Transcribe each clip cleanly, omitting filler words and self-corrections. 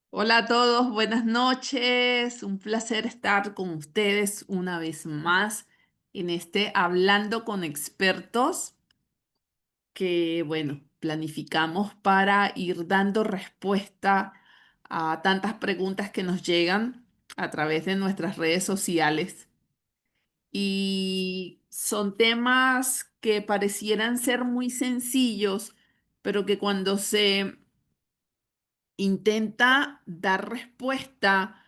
Hola a todos, buenas noches. Un placer estar con ustedes una vez más en este Hablando con Expertos que, bueno, planificamos para ir dando respuesta a tantas preguntas que nos llegan a través de nuestras redes sociales. Y son temas que parecieran ser muy sencillos, pero que cuando se intenta dar respuesta,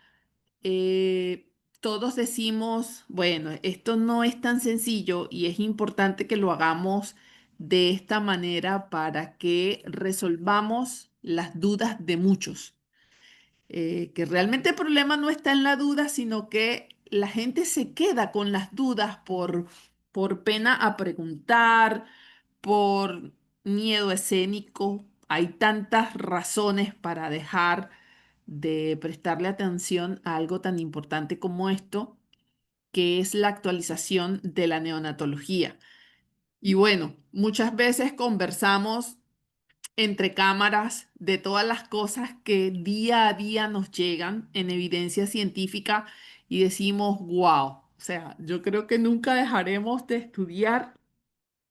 todos decimos, bueno, esto no es tan sencillo y es importante que lo hagamos de esta manera para que resolvamos las dudas de muchos. Que realmente el problema no está en la duda, sino que la gente se queda con las dudas por pena a preguntar, por miedo escénico. Hay tantas razones para dejar de prestarle atención a algo tan importante como esto, que es la actualización de la neonatología. Y bueno, muchas veces conversamos entre cámaras de todas las cosas que día a día nos llegan en evidencia científica y decimos, wow, o sea, yo creo que nunca dejaremos de estudiar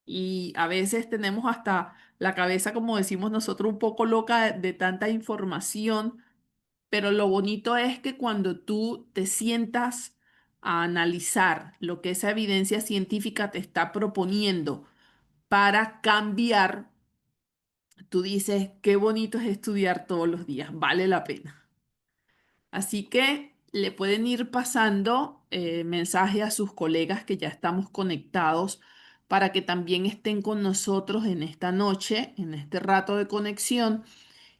y a veces tenemos hasta la cabeza, como decimos nosotros, un poco loca de tanta información, pero lo bonito es que cuando tú te sientas a analizar lo que esa evidencia científica te está proponiendo para cambiar, tú dices, qué bonito es estudiar todos los días, vale la pena. Así que le pueden ir pasando mensaje a sus colegas que ya estamos conectados para que también estén con nosotros en esta noche, en este rato de conexión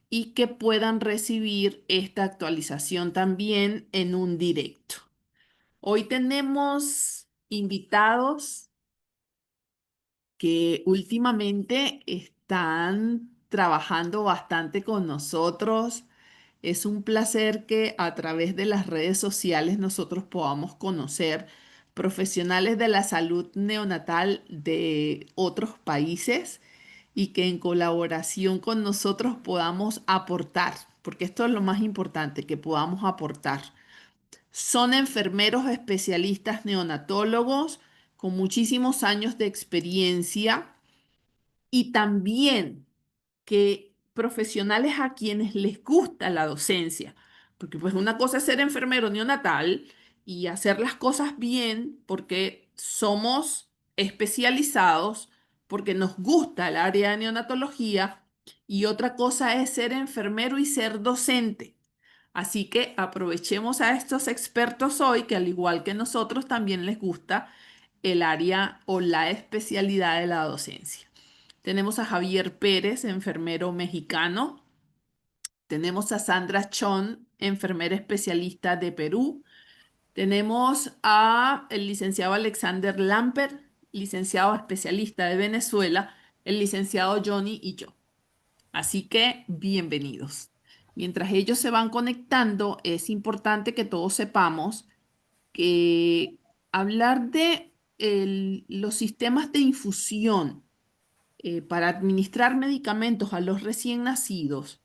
y que puedan recibir esta actualización también en un directo. Hoy tenemos invitados que últimamente están trabajando bastante con nosotros. Es un placer que a través de las redes sociales nosotros podamos conocer profesionales de la salud neonatal de otros países y que en colaboración con nosotros podamos aportar, porque esto es lo más importante, que podamos aportar. Son enfermeros especialistas neonatólogos con muchísimos años de experiencia y también que profesionales a quienes les gusta la docencia, porque pues una cosa es ser enfermero neonatal y hacer las cosas bien porque somos especializados, porque nos gusta el área de neonatología, y otra cosa es ser enfermero y ser docente. Así que aprovechemos a estos expertos hoy, que al igual que nosotros también les gusta el área o la especialidad de la docencia. Tenemos a Javier Pérez, enfermero mexicano. Tenemos a Sandra Chon, enfermera especialista de Perú. Tenemos a el licenciado Alexander Lamper, licenciado especialista de Venezuela, el licenciado Johnny y yo. Así que bienvenidos. Mientras ellos se van conectando, es importante que todos sepamos que hablar de los sistemas de infusión para administrar medicamentos a los recién nacidos,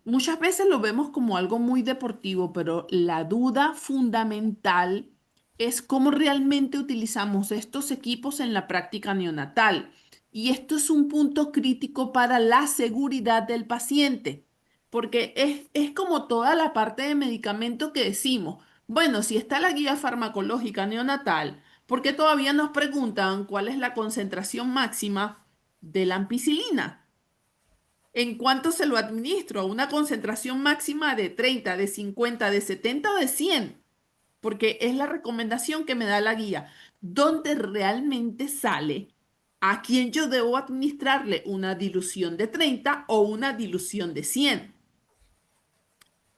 muchas veces lo vemos como algo muy deportivo, pero la duda fundamental es cómo realmente utilizamos estos equipos en la práctica neonatal. Y esto es un punto crítico para la seguridad del paciente, porque es como toda la parte de medicamento que decimos, bueno, si está la guía farmacológica neonatal, ¿por qué todavía nos preguntan cuál es la concentración máxima de la ampicilina? ¿En cuánto se lo administro? ¿A una concentración máxima de 30, de 50, de 70 o de 100? Porque es la recomendación que me da la guía. ¿Dónde realmente sale a quién yo debo administrarle una dilución de 30 o una dilución de 100?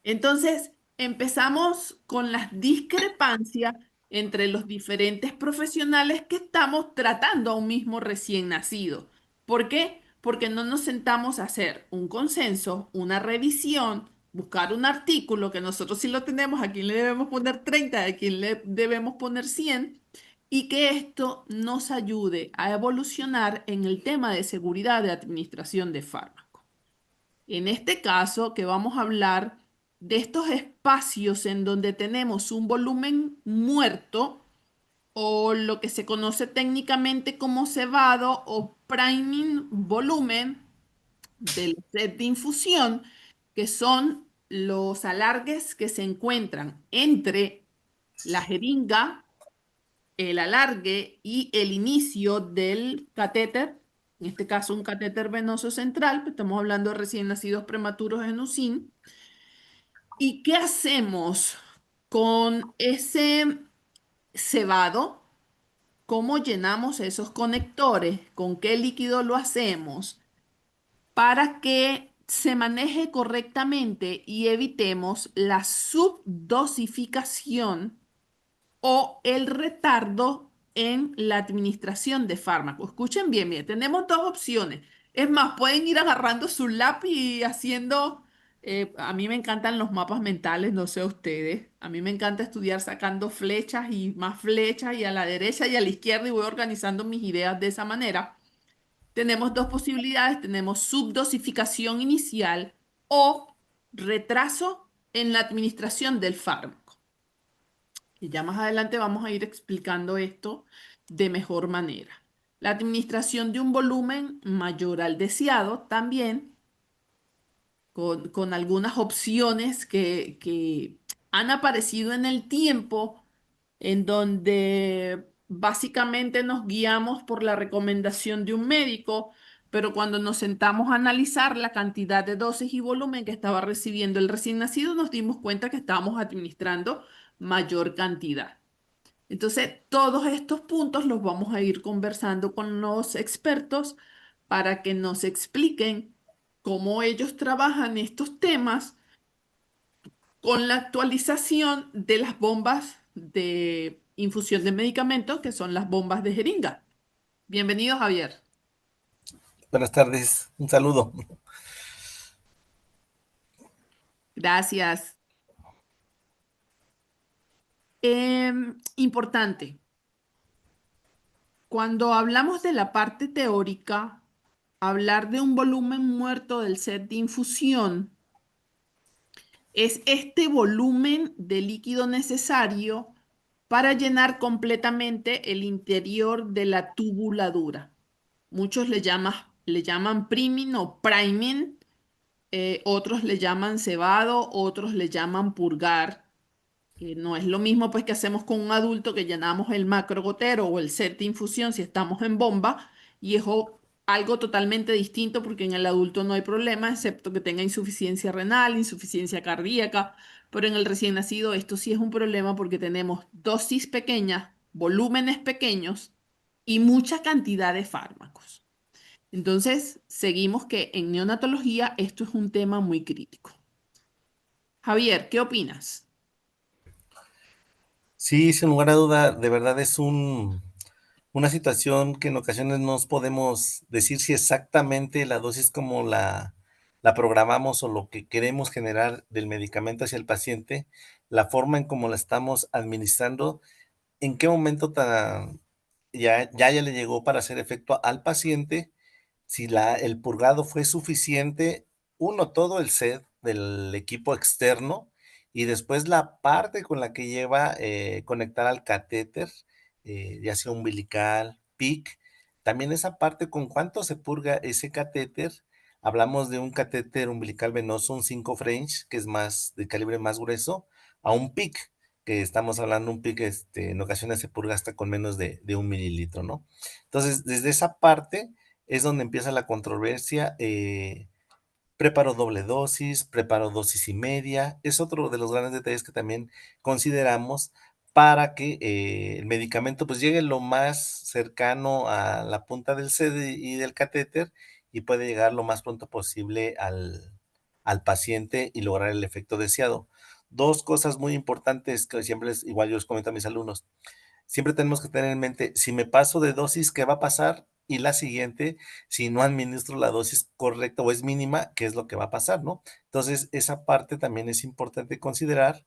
Entonces, empezamos con las discrepancias entre los diferentes profesionales que estamos tratando a un mismo recién nacido. ¿Por qué? Porque no nos sentamos a hacer un consenso, una revisión, buscar un artículo que nosotros sí lo tenemos, a quién le debemos poner 30, a quién le debemos poner 100, y que esto nos ayude a evolucionar en el tema de seguridad de administración de fármacos. En este caso, que vamos a hablar de estos espacios en donde tenemos un volumen muerto o lo que se conoce técnicamente como cebado o priming volumen del set de infusión, que son los alargues que se encuentran entre la jeringa, el alargue y el inicio del catéter, en este caso un catéter venoso central, pues estamos hablando de recién nacidos prematuros en UCIN. ¿Y qué hacemos con ese cebado? ¿Cómo llenamos esos conectores? ¿Con qué líquido lo hacemos? Para que se maneje correctamente y evitemos la subdosificación o el retardo en la administración de fármacos. Escuchen bien, bien, tenemos dos opciones. Es más, pueden ir agarrando su lápiz y haciendo, a mí me encantan los mapas mentales, no sé a ustedes, a mí me encanta estudiar sacando flechas y más flechas y a la derecha y a la izquierda y voy organizando mis ideas de esa manera. Tenemos dos posibilidades, tenemos subdosificación inicial o retraso en la administración del fármaco. Y ya más adelante vamos a ir explicando esto de mejor manera. La administración de un volumen mayor al deseado también, con algunas opciones que han aparecido en el tiempo, en donde básicamente nos guiamos por la recomendación de un médico, pero cuando nos sentamos a analizar la cantidad de dosis y volumen que estaba recibiendo el recién nacido, nos dimos cuenta que estábamos administrando mayor cantidad. Entonces, todos estos puntos los vamos a ir conversando con los expertos para que nos expliquen cómo ellos trabajan estos temas con la actualización de las bombas de infusión de medicamentos, que son las bombas de jeringa. Bienvenido, Javier. Buenas tardes, un saludo. Gracias. Importante, cuando hablamos de la parte teórica, hablar de un volumen muerto del set de infusión es este volumen de líquido necesario para llenar completamente el interior de la tubuladura. Muchos le llaman priming o priming, otros le llaman cebado, otros le llaman purgar, que no es lo mismo pues que hacemos con un adulto que llenamos el macrogotero o el set de infusión si estamos en bomba y es algo totalmente distinto porque en el adulto no hay problema excepto que tenga insuficiencia renal, insuficiencia cardíaca, pero en el recién nacido esto sí es un problema porque tenemos dosis pequeñas, volúmenes pequeños y mucha cantidad de fármacos. Entonces, seguimos que en neonatología esto es un tema muy crítico. Javier, ¿qué opinas? Sí, sin lugar a duda, de verdad es una situación que en ocasiones no podemos decir si exactamente la dosis como la programamos o lo que queremos generar del medicamento hacia el paciente, la forma en cómo la estamos administrando, en qué momento ya le llegó para hacer efecto al paciente, si el purgado fue suficiente, uno, todo el set del equipo externo y después la parte con la que lleva conectar al catéter, ya sea umbilical, PIC, también esa parte con cuánto se purga ese catéter. Hablamos de un catéter umbilical venoso, un 5 French, que es más de calibre más grueso, a un PIC, que estamos hablando un PIC, en ocasiones se purga hasta con menos de 1 mililitro, ¿no? Entonces, desde esa parte es donde empieza la controversia. Preparo doble dosis, preparo dosis y media. Es otro de los grandes detalles que también consideramos para que el medicamento pues llegue lo más cercano a la punta del sede y del catéter y puede llegar lo más pronto posible al paciente y lograr el efecto deseado. Dos cosas muy importantes que siempre igual yo les comento a mis alumnos. Siempre tenemos que tener en mente, si me paso de dosis, ¿qué va a pasar? Y la siguiente, si no administro la dosis correcta o es mínima, ¿qué es lo que va a pasar, no? Entonces, esa parte también es importante considerar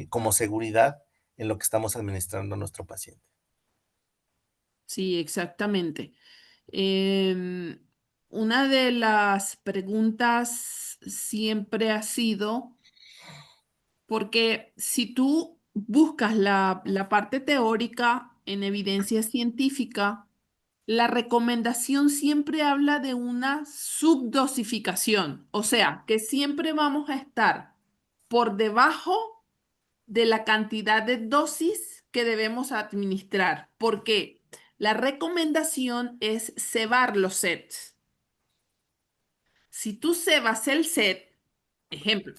como seguridad en lo que estamos administrando a nuestro paciente. Sí, exactamente. Em, una de las preguntas siempre ha sido, porque si tú buscas la parte teórica en evidencia científica, la recomendación siempre habla de una subdosificación, o sea, que siempre vamos a estar por debajo de la cantidad de dosis que debemos administrar, porque la recomendación es cebar los sets. Si tú cebas el set, ejemplo,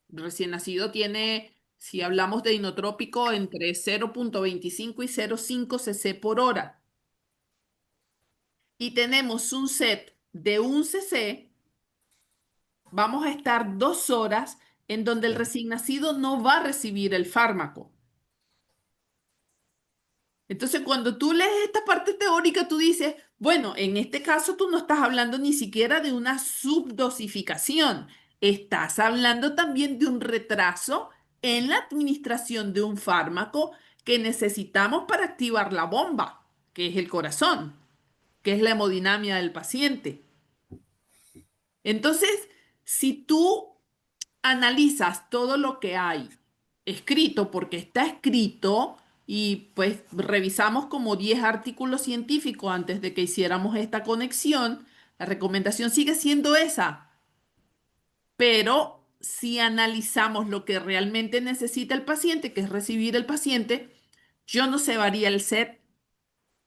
recién nacido tiene, si hablamos de inotrópico, entre 0,25 y 0,5 cc por hora, y tenemos un set de 1 cc, vamos a estar 2 horas en donde el Sí. recién nacido no va a recibir el fármaco. Entonces, cuando tú lees esta parte teórica, tú dices, bueno, en este caso tú no estás hablando ni siquiera de una subdosificación, estás hablando también de un retraso en la administración de un fármaco que necesitamos para activar la bomba, que es el corazón, que es la hemodinamia del paciente. Entonces, si tú analizas todo lo que hay escrito, porque está escrito, y pues revisamos como 10 artículos científicos antes de que hiciéramos esta conexión, la recomendación sigue siendo esa, pero si analizamos lo que realmente necesita el paciente, que es recibir el paciente, yo no cebaría el set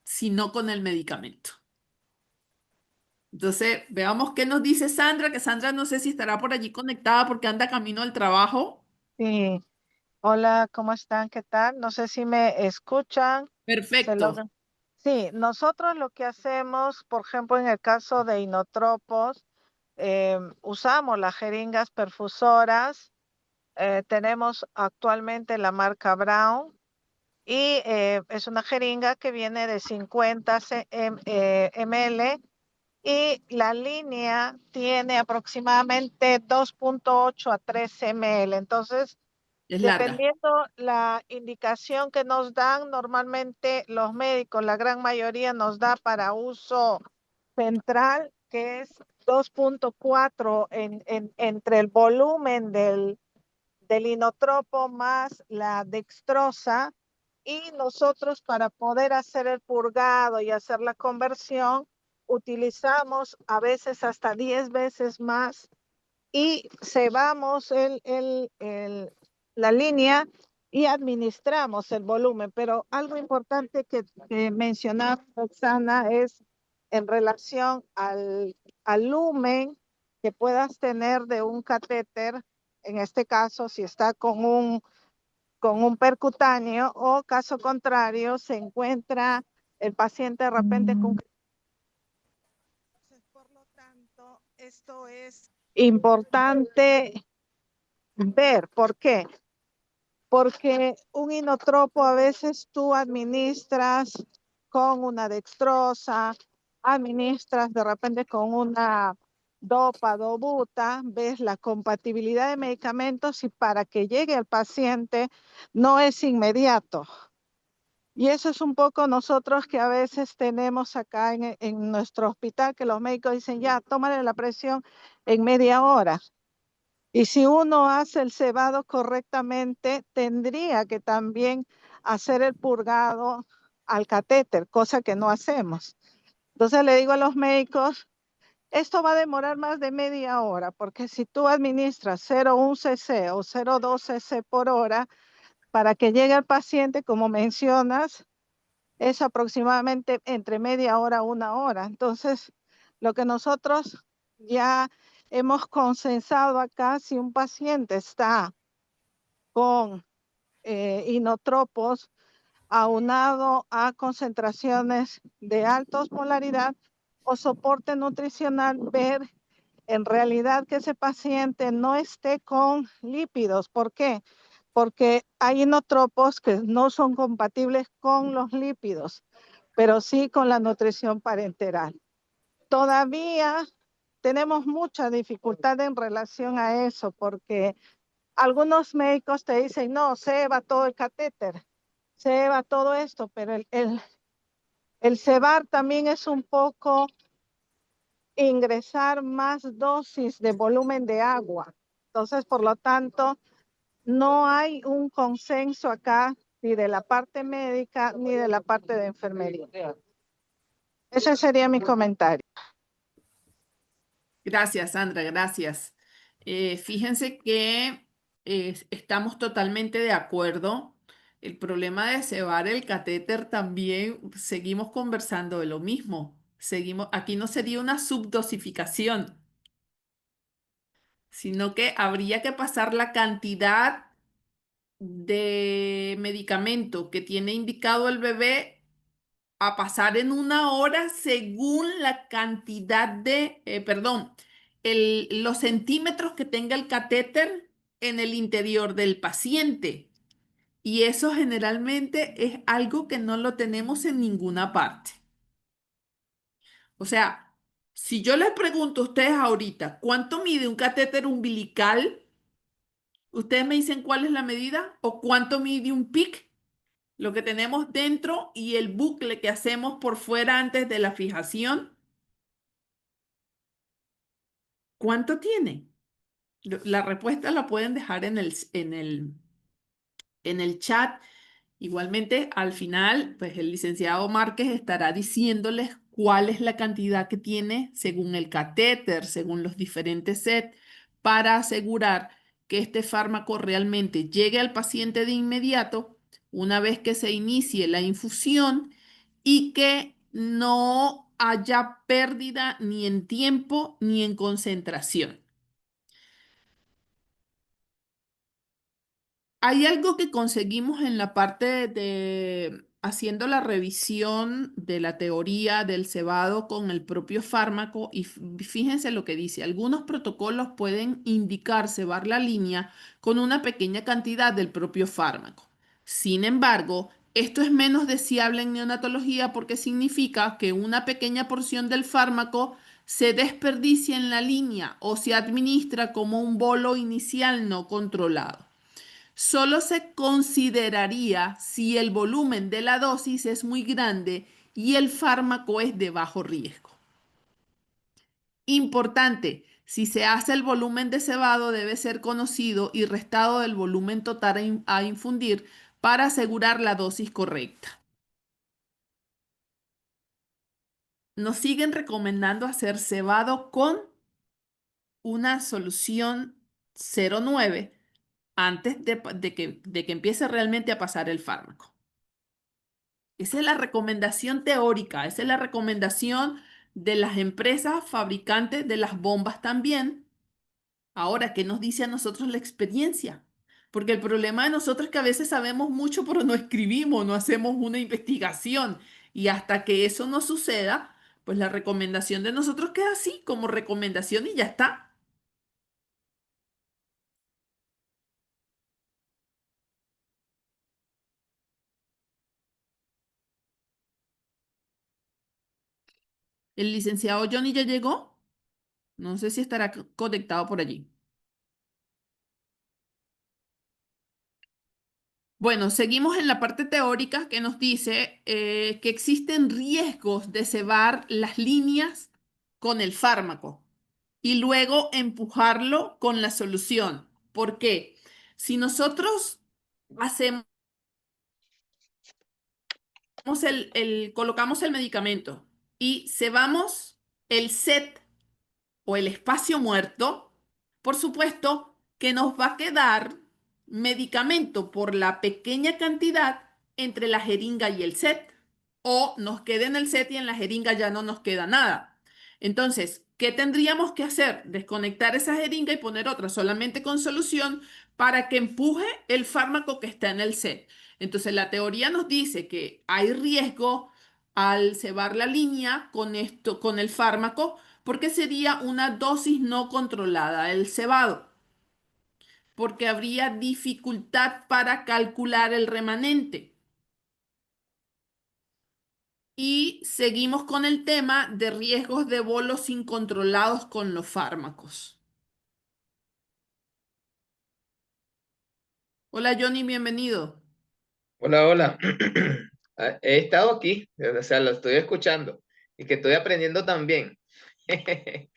sino con el medicamento. Entonces, veamos qué nos dice Sandra, que Sandra no sé si estará por allí conectada porque anda camino al trabajo. Sí, hola, ¿cómo están? ¿Qué tal? No sé si me escuchan. Se Perfecto, logra. Sí, nosotros lo que hacemos, por ejemplo, en el caso de inotropos, usamos las jeringas perfusoras. Tenemos actualmente la marca Brown y es una jeringa que viene de 50 ml y la línea tiene aproximadamente 2,8 a 3 ml. Entonces, es larga. dependiendo la indicación que nos dan, normalmente los médicos, la gran mayoría nos da para uso central, que es 2,4 entre el volumen del inotropo más la dextrosa. Y nosotros para poder hacer el purgado y hacer la conversión, utilizamos a veces hasta 10 veces más y cebamos la línea y administramos el volumen. Pero algo importante que mencionaba Roxana es en relación al lumen que puedas tener de un catéter, en este caso, si está con un percutáneo o caso contrario, se encuentra el paciente de repente con... Por lo tanto, esto es importante ver. ¿Por qué? Porque un inotropo a veces tú administras con una dextrosa, administras de repente con una dopa, dobuta, ves la compatibilidad de medicamentos y para que llegue al paciente no es inmediato. Y eso es un poco nosotros que a veces tenemos acá en nuestro hospital, que los médicos dicen, ya, tómale la presión en media hora. Y si uno hace el cebado correctamente, tendría que también hacer el purgado al catéter, cosa que no hacemos. Entonces le digo a los médicos, esto va a demorar más de media hora, porque si tú administras 0,1 cc o 0,2 cc por hora, para que llegue al paciente, como mencionas, es aproximadamente entre media hora a una hora. Entonces, lo que nosotros ya hemos consensado acá, si un paciente está con inotropos aunado a concentraciones de alta osmolaridad o soporte nutricional, ver en realidad que ese paciente no esté con lípidos. ¿Por qué? Porque hay inotropos que no son compatibles con los lípidos, pero sí con la nutrición parenteral. Todavía tenemos mucha dificultad en relación a eso, porque algunos médicos te dicen, no, se va todo el catéter, se va todo esto, pero El cebar también es un poco ingresar más dosis de volumen de agua. Entonces, por lo tanto, no hay un consenso acá ni de la parte médica ni de la parte de enfermería. Ese sería mi comentario. Gracias, Sandra, gracias. Fíjense que estamos totalmente de acuerdo. El problema de cebar el catéter también, seguimos conversando de lo mismo. Seguimos, aquí no sería una subdosificación, sino que habría que pasar la cantidad de medicamento que tiene indicado el bebé a pasar en una hora según la cantidad de, perdón, los centímetros que tenga el catéter en el interior del paciente. Y eso generalmente es algo que no lo tenemos en ninguna parte. O sea, si yo les pregunto a ustedes ahorita, ¿cuánto mide un catéter umbilical? Ustedes me dicen cuál es la medida o cuánto mide un PIC, lo que tenemos dentro y el bucle que hacemos por fuera antes de la fijación. ¿Cuánto tiene? La respuesta la pueden dejar en el chat. Igualmente, al final, pues el licenciado Márquez estará diciéndoles cuál es la cantidad que tiene según el catéter, según los diferentes sets, para asegurar que este fármaco realmente llegue al paciente de inmediato una vez que se inicie la infusión y que no haya pérdida ni en tiempo ni en concentración. Hay algo que conseguimos en la parte de haciendo la revisión de la teoría del cebado con el propio fármaco y fíjense lo que dice. Algunos protocolos pueden indicar cebar la línea con una pequeña cantidad del propio fármaco. Sin embargo, esto es menos deseable en neonatología porque significa que una pequeña porción del fármaco se desperdicia en la línea o se administra como un bolo inicial no controlado. Solo se consideraría si el volumen de la dosis es muy grande y el fármaco es de bajo riesgo. Importante, si se hace el volumen de cebado debe ser conocido y restado del volumen total a infundir para asegurar la dosis correcta. Nos siguen recomendando hacer cebado con una solución 0,9 antes de que empiece realmente a pasar el fármaco. Esa es la recomendación teórica, esa es la recomendación de las empresas fabricantes de las bombas también. Ahora, ¿qué nos dice a nosotros la experiencia? Porque el problema de nosotros es que a veces sabemos mucho, pero no escribimos, no hacemos una investigación. Y hasta que eso no suceda, pues la recomendación de nosotros queda así, como recomendación y ya está. ¿El licenciado Johnny ya llegó? No sé si estará conectado por allí. Bueno, seguimos en la parte teórica que nos dice que existen riesgos de cebar las líneas con el fármaco y luego empujarlo con la solución. ¿Por qué? Si nosotros hacemos colocamos el medicamento y cebamos el set o el espacio muerto, por supuesto que nos va a quedar medicamento por la pequeña cantidad entre la jeringa y el set, o nos queda en el set y en la jeringa ya no nos queda nada. Entonces, ¿qué tendríamos que hacer? Desconectar esa jeringa y poner otra solamente con solución para que empuje el fármaco que está en el set. Entonces, la teoría nos dice que hay riesgo al cebar la línea con esto, con el fármaco, porque sería una dosis no controlada del cebado, porque habría dificultad para calcular el remanente. Y seguimos con el tema de riesgos de bolos incontrolados con los fármacos. Hola Johnny, bienvenido. Hola, hola. He estado aquí, o sea, lo estoy escuchando y que estoy aprendiendo también. Aquí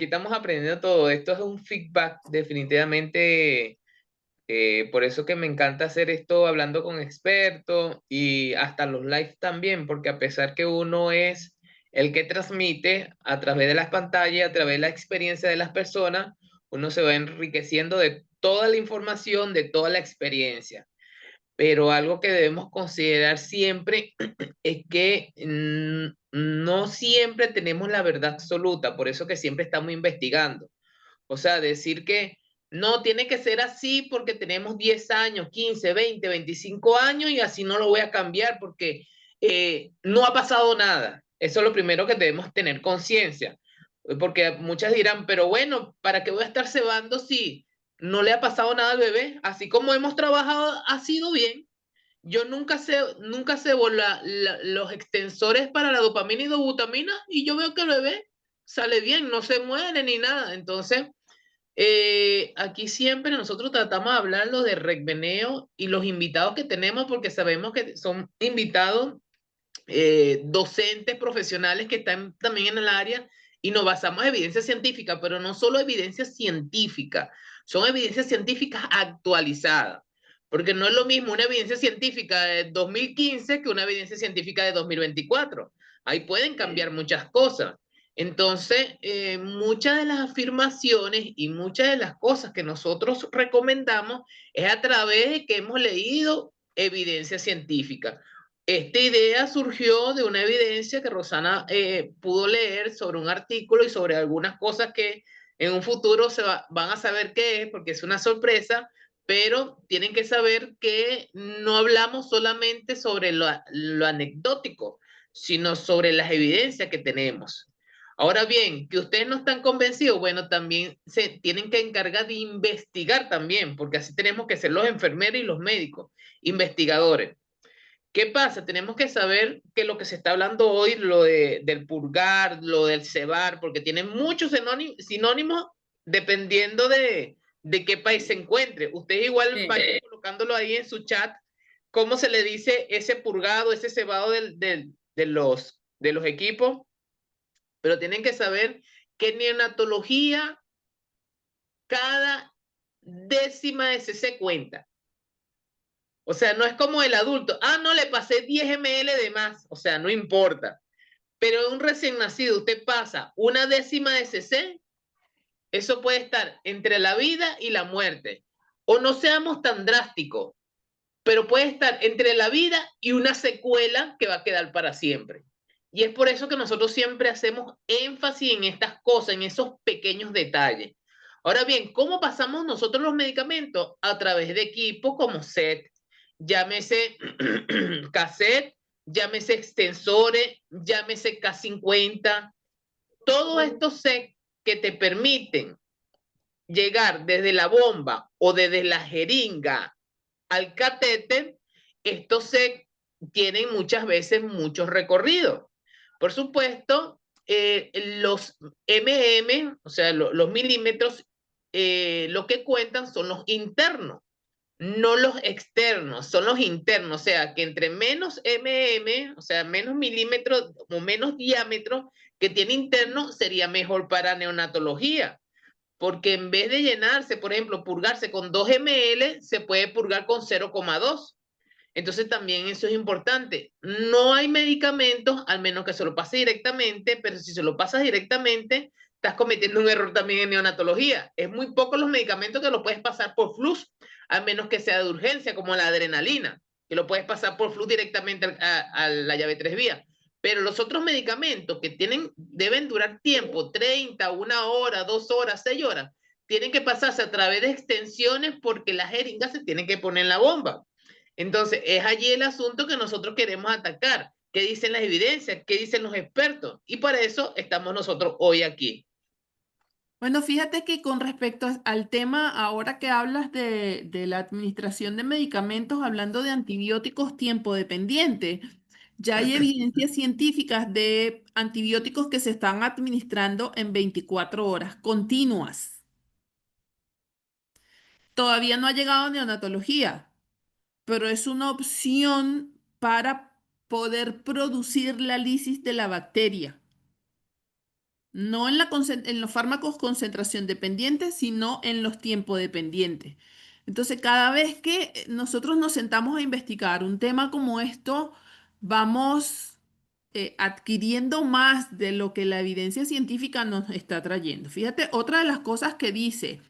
estamos aprendiendo todo. Esto es un feedback definitivamente. Por eso que me encanta hacer esto hablando con expertos y hasta los live también, porque a pesar que uno es el que transmite a través de las pantallas, a través de la experiencia de las personas, uno se va enriqueciendo de toda la información, de toda la experiencia. Pero algo que debemos considerar siempre es que no siempre tenemos la verdad absoluta, por eso que siempre estamos investigando. O sea, decir que no tiene que ser así porque tenemos 10 años, 15, 20, 25 años y así no lo voy a cambiar porque no ha pasado nada. Eso es lo primero que debemos tener conciencia. Porque muchas dirán, pero bueno, ¿para qué voy a estar cebando si no le ha pasado nada al bebé? Así como hemos trabajado, ha sido bien. Yo nunca cebo los extensores para la dopamina y dobutamina y yo veo que el bebé sale bien, no se muere ni nada. Entonces, aquí siempre nosotros tratamos de hablar lo de Recbeneo y los invitados que tenemos porque sabemos que son invitados docentes profesionales que están también en el área y nos basamos en evidencia científica, pero no solo evidencia científica, son evidencias científicas actualizadas, porque no es lo mismo una evidencia científica de 2015 que una evidencia científica de 2024. Ahí pueden cambiar muchas cosas. Entonces, muchas de las afirmaciones y muchas de las cosas que nosotros recomendamos es a través de que hemos leído evidencia científica. Esta idea surgió de una evidencia que Rosana pudo leer sobre un artículo y sobre algunas cosas que en un futuro van a saber qué es, porque es una sorpresa, pero tienen que saber que no hablamos solamente sobre lo anecdótico, sino sobre las evidencias que tenemos. Ahora bien, que ustedes no están convencidos, bueno, también se tienen que encargar de investigar también, porque así tenemos que ser los enfermeros y los médicos, investigadores. ¿Qué pasa? Tenemos que saber que lo que se está hablando hoy, del purgar, lo del cebar, porque tienen muchos sinónimos dependiendo de qué país se encuentre. Ustedes igual Sí. vayan colocándolo ahí en su chat, cómo se le dice ese purgado, ese cebado de los equipos, pero tienen que saber que en neonatología cada décima de cc cuenta. O sea, no es como el adulto. Ah, no, le pasé 10 ml de más. O sea, no importa. Pero un recién nacido, usted pasa una décima de cc, eso puede estar entre la vida y la muerte. O no seamos tan drásticos, pero puede estar entre la vida y una secuela que va a quedar para siempre. Y es por eso que nosotros siempre hacemos énfasis en estas cosas, en esos pequeños detalles. Ahora bien, ¿cómo pasamos nosotros los medicamentos? A través de equipos como SET, llámese cassette, llámese extensores, llámese K50, todos estos SET que te permiten llegar desde la bomba o desde la jeringa al catéter, estos SEC tienen muchas veces muchos recorridos. Por supuesto, los o sea, los milímetros, lo que cuentan son los internos, no los externos, son los internos. O sea, que entre menos o sea, menos milímetros o menos diámetro que tiene interno, sería mejor para neonatología porque en vez de llenarse, por ejemplo, purgarse con 2 ml, se puede purgar con 0,2. Entonces también eso es importante. No hay medicamentos, al menos que se lo pase directamente, pero si se lo pasas directamente, estás cometiendo un error también en neonatología. Es muy poco los medicamentos que lo puedes pasar por flux, a menos que sea de urgencia, como la adrenalina, que lo puedes pasar por flux directamente a la llave 3 vías. Pero los otros medicamentos que deben durar tiempo, 30, 1 hora, 2 horas, 6 horas, tienen que pasarse a través de extensiones porque la jeringa se tiene que poner en la bomba. Entonces, es allí el asunto que nosotros queremos atacar. ¿Qué dicen las evidencias? ¿Qué dicen los expertos? Y para eso estamos nosotros hoy aquí. Bueno, fíjate que con respecto al tema, ahora que hablas de la administración de medicamentos, hablando de antibióticos tiempo dependiente, ya hay evidencias científicas de antibióticos que se están administrando en 24 horas continuas. Todavía no ha llegado a neonatología, pero es una opción para poder producir la lisis de la bacteria. No en en los fármacos concentración dependiente, sino en los tiempo dependientes. Entonces, cada vez que nosotros nos sentamos a investigar un tema como esto, vamos adquiriendo más de lo que la evidencia científica nos está trayendo. Fíjate, otra de las cosas que dice,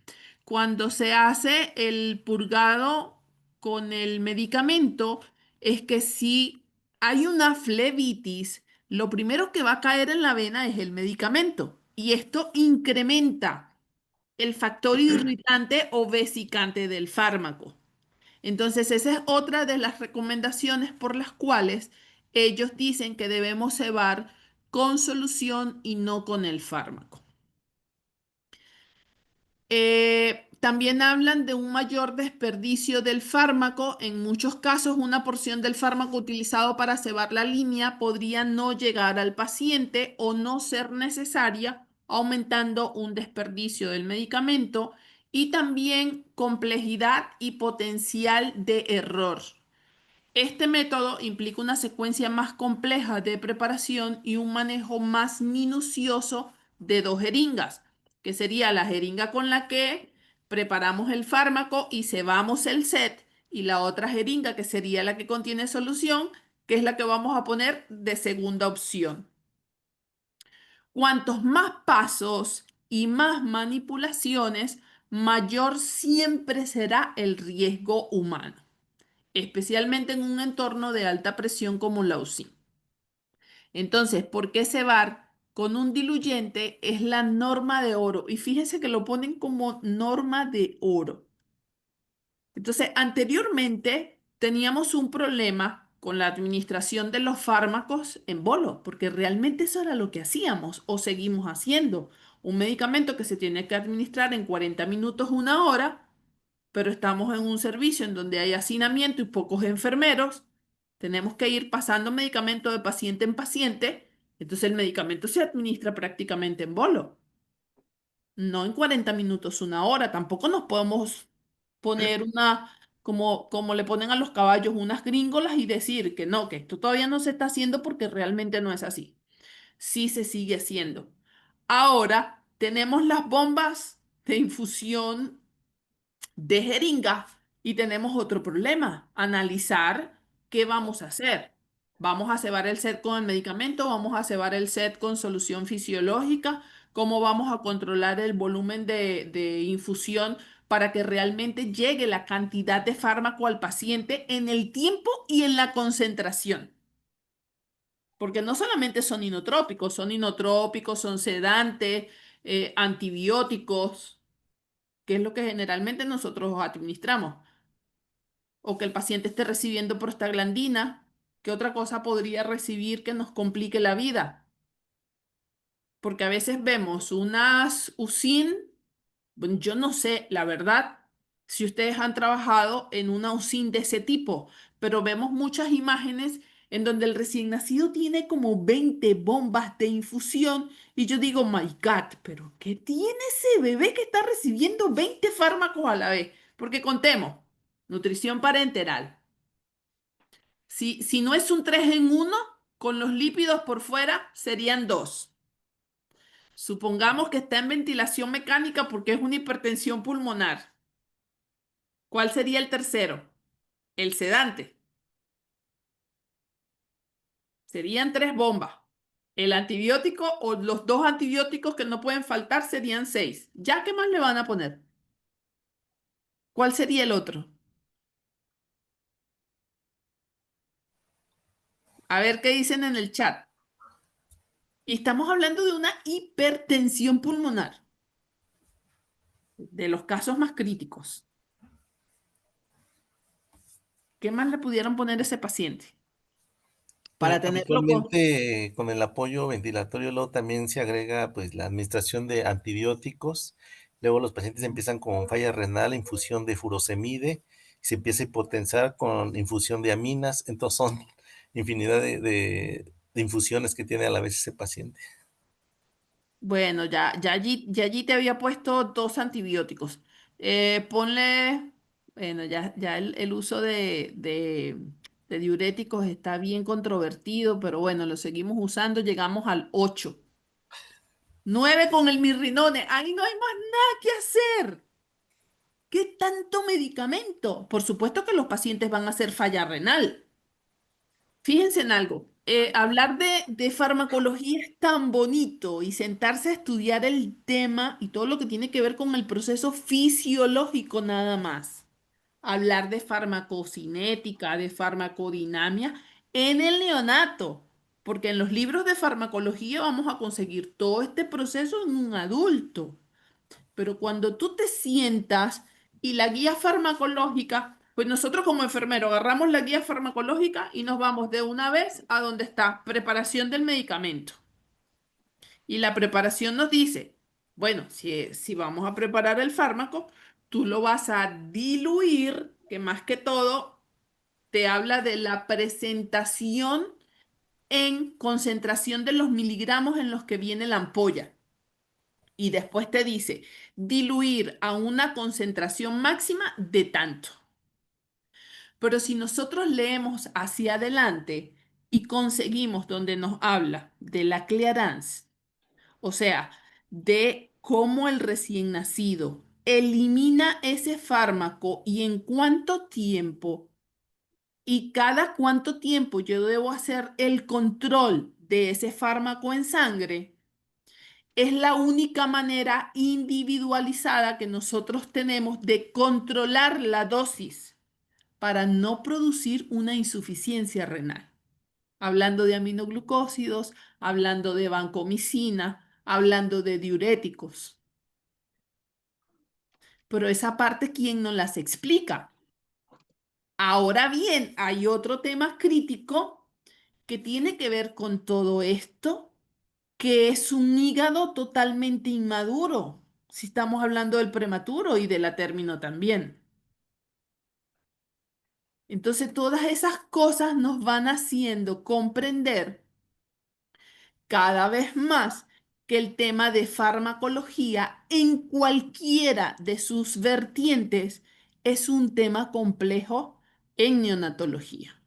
cuando se hace el purgado con el medicamento, es que si hay una flebitis, lo primero que va a caer en la vena es el medicamento y esto incrementa el factor irritante o vesicante del fármaco. Entonces, esa es otra de las recomendaciones por las cuales ellos dicen que debemos cebar con solución y no con el fármaco. También hablan de un mayor desperdicio del fármaco. En muchos casos, una porción del fármaco utilizado para cebar la línea podría no llegar al paciente o no ser necesaria, aumentando un desperdicio del medicamento y también complejidad y potencial de error. Este método implica una secuencia más compleja de preparación y un manejo más minucioso de dos jeringas, que sería la jeringa con la que preparamos el fármaco y cebamos el set, y la otra jeringa que sería la que contiene solución, que es la que vamos a poner de segunda opción. Cuantos más pasos y más manipulaciones, mayor siempre será el riesgo humano, especialmente en un entorno de alta presión como la UCI. Entonces, ¿por qué cebar con un diluyente es la norma de oro? Y fíjense que lo ponen como norma de oro. Entonces, anteriormente teníamos un problema con la administración de los fármacos en bolo, porque realmente eso era lo que hacíamos o seguimos haciendo. Un medicamento que se tiene que administrar en 40 minutos, una hora, pero estamos en un servicio en donde hay hacinamiento y pocos enfermeros, tenemos que ir pasando medicamento de paciente en paciente, entonces el medicamento se administra prácticamente en bolo, no en 40 minutos, una hora, tampoco nos podemos poner como le ponen a los caballos, unas gringolas y decir que no, que esto todavía no se está haciendo porque realmente no es así. Sí se sigue haciendo. Ahora tenemos las bombas de infusión de jeringa y tenemos otro problema, analizar qué vamos a hacer. ¿Vamos a cebar el set con el medicamento? ¿Vamos a cebar el set con solución fisiológica? ¿Cómo vamos a controlar el volumen de infusión para que realmente llegue la cantidad de fármaco al paciente en el tiempo y en la concentración? Porque no solamente son inotrópicos, son sedantes, antibióticos, que es lo que generalmente nosotros administramos, o que el paciente esté recibiendo prostaglandina. ¿Qué otra cosa podría recibir que nos complique la vida? Porque a veces vemos unas UCIN, bueno, yo no sé, la verdad, si ustedes han trabajado en una UCIN de ese tipo, pero vemos muchas imágenes en donde el recién nacido tiene como 20 bombas de infusión y yo digo, my God, pero ¿qué tiene ese bebé que está recibiendo 20 fármacos a la vez? Porque contemos, nutrición parenteral. Si no es un 3 en uno, con los lípidos por fuera serían dos. Supongamos que está en ventilación mecánica porque es una hipertensión pulmonar. ¿Cuál sería el tercero? El sedante. Serían tres bombas. El antibiótico o los dos antibióticos que no pueden faltar serían seis. ¿Ya qué más le van a poner? ¿Cuál sería el otro? A ver qué dicen en el chat. Y estamos hablando de una hipertensión pulmonar, de los casos más críticos. ¿Qué más le pudieron poner a ese paciente? Para tenerlo con... Habitualmente con el apoyo ventilatorio luego también se agrega pues la administración de antibióticos, luego los pacientes empiezan con falla renal, infusión de furosemide, se empieza a hipotensar con infusión de aminas, entonces son infinidad de infusiones que tiene a la vez ese paciente. Bueno, ya allí te había puesto dos antibióticos. Ponle Bueno, ya el uso de diuréticos está bien controvertido, pero bueno, lo seguimos usando, llegamos al 8. 9 con el mirrinone. Ahí no hay más nada que hacer. ¿Qué tanto medicamento? Por supuesto que los pacientes van a hacer falla renal. Fíjense en algo. Hablar de farmacología es tan bonito y sentarse a estudiar el tema y todo lo que tiene que ver con el proceso fisiológico nada más. Hablar de farmacocinética, de farmacodinamia en el neonato, porque en los libros de farmacología vamos a conseguir todo este proceso en un adulto. Pero cuando tú te sientas y la guía farmacológica, pues nosotros como enfermero agarramos la guía farmacológica y nos vamos de una vez a donde está preparación del medicamento. Y la preparación nos dice, bueno, si vamos a preparar el fármaco, tú lo vas a diluir, que más que todo te habla de la presentación en concentración de los miligramos en los que viene la ampolla. Y después te dice diluir a una concentración máxima de tanto. Pero si nosotros leemos hacia adelante y conseguimos donde nos habla de la clearance, o sea, de cómo el recién nacido elimina ese fármaco y en cuánto tiempo y cada cuánto tiempo yo debo hacer el control de ese fármaco en sangre, es la única manera individualizada que nosotros tenemos de controlar la dosis para no producir una insuficiencia renal. Hablando de aminoglucósidos, hablando de vancomicina, hablando de diuréticos. Pero esa parte, ¿quién nos las explica? Ahora bien, hay otro tema crítico que tiene que ver con todo esto, que es un hígado totalmente inmaduro, si estamos hablando del prematuro y de la término también. Entonces, todas esas cosas nos van haciendo comprender cada vez más que el tema de farmacología en cualquiera de sus vertientes es un tema complejo en neonatología.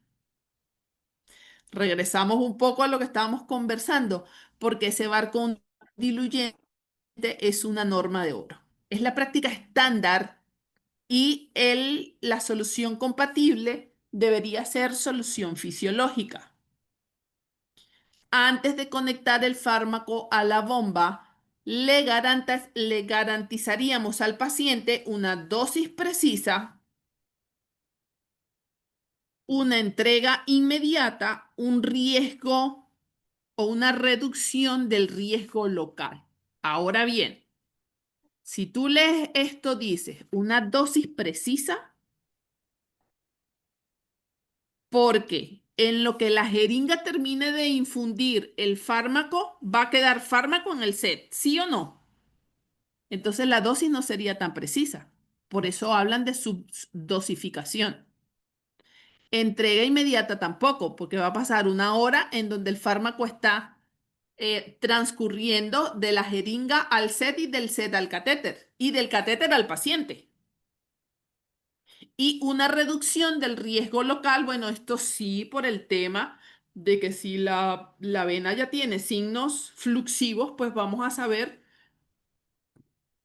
Regresamos un poco a lo que estábamos conversando, porque ese barco diluyente es una norma de oro. Es la práctica estándar y la solución compatible debería ser solución fisiológica. Antes de conectar el fármaco a la bomba, le garantizaríamos al paciente una dosis precisa, una entrega inmediata, un riesgo o una reducción del riesgo local. Ahora bien, si tú lees esto, dices una dosis precisa, porque en lo que la jeringa termine de infundir el fármaco, va a quedar fármaco en el set, ¿sí o no? Entonces la dosis no sería tan precisa. Por eso hablan de subdosificación. Entrega inmediata tampoco, porque va a pasar una hora en donde el fármaco está transcurriendo de la jeringa al set y del set al catéter y del catéter al paciente. Y una reducción del riesgo local, bueno, esto sí por el tema de que si la vena ya tiene signos fluxivos, pues vamos a saber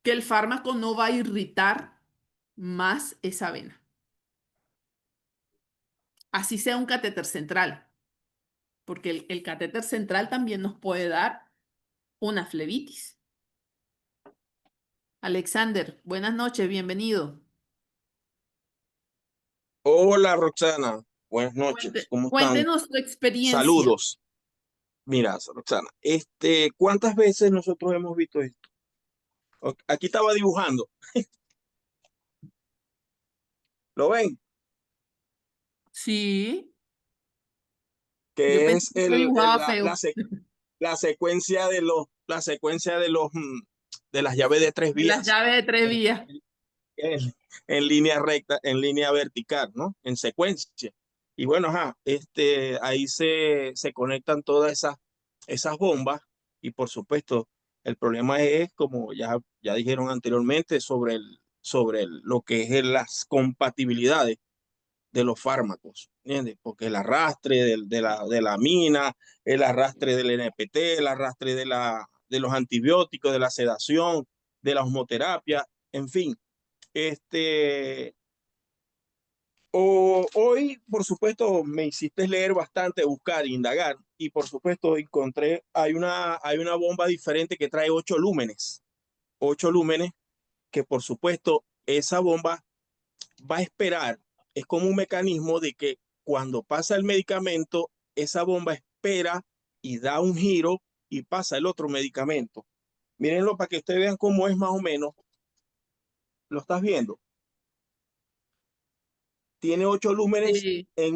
que el fármaco no va a irritar más esa vena. Así sea un catéter central, porque el catéter central también nos puede dar una flebitis. Alexander, buenas noches, bienvenido. Hola Roxana, buenas noches, ¿cómo están? Cuéntenos su experiencia. Saludos. Mira, Roxana, ¿cuántas veces nosotros hemos visto esto? Aquí estaba dibujando. ¿Lo ven? Sí, yo Que pensé es que lo dibujaba feo. la secuencia de las llaves de tres De las vías llaves de 3 vías. en, en línea recta, en línea vertical, ¿no? En secuencia. Y bueno, ahí se conectan todas esas bombas y por supuesto el problema es, como ya dijeron anteriormente, sobre sobre lo que es las compatibilidades de los fármacos, ¿entiendes? Porque el arrastre de la amina, el arrastre del NPT, el arrastre de los antibióticos, de la sedación, de la osmoterapia, en fin. Hoy, por supuesto, me hiciste leer bastante, buscar, indagar, y por supuesto encontré, hay una bomba diferente que trae 8 lúmenes, que por supuesto esa bomba va a esperar, es como un mecanismo de que cuando pasa el medicamento, esa bomba espera y da un giro y pasa el otro medicamento. Mírenlo para que ustedes vean cómo es más o menos. ¿Lo estás viendo? Tiene 8 lúmenes Sí, es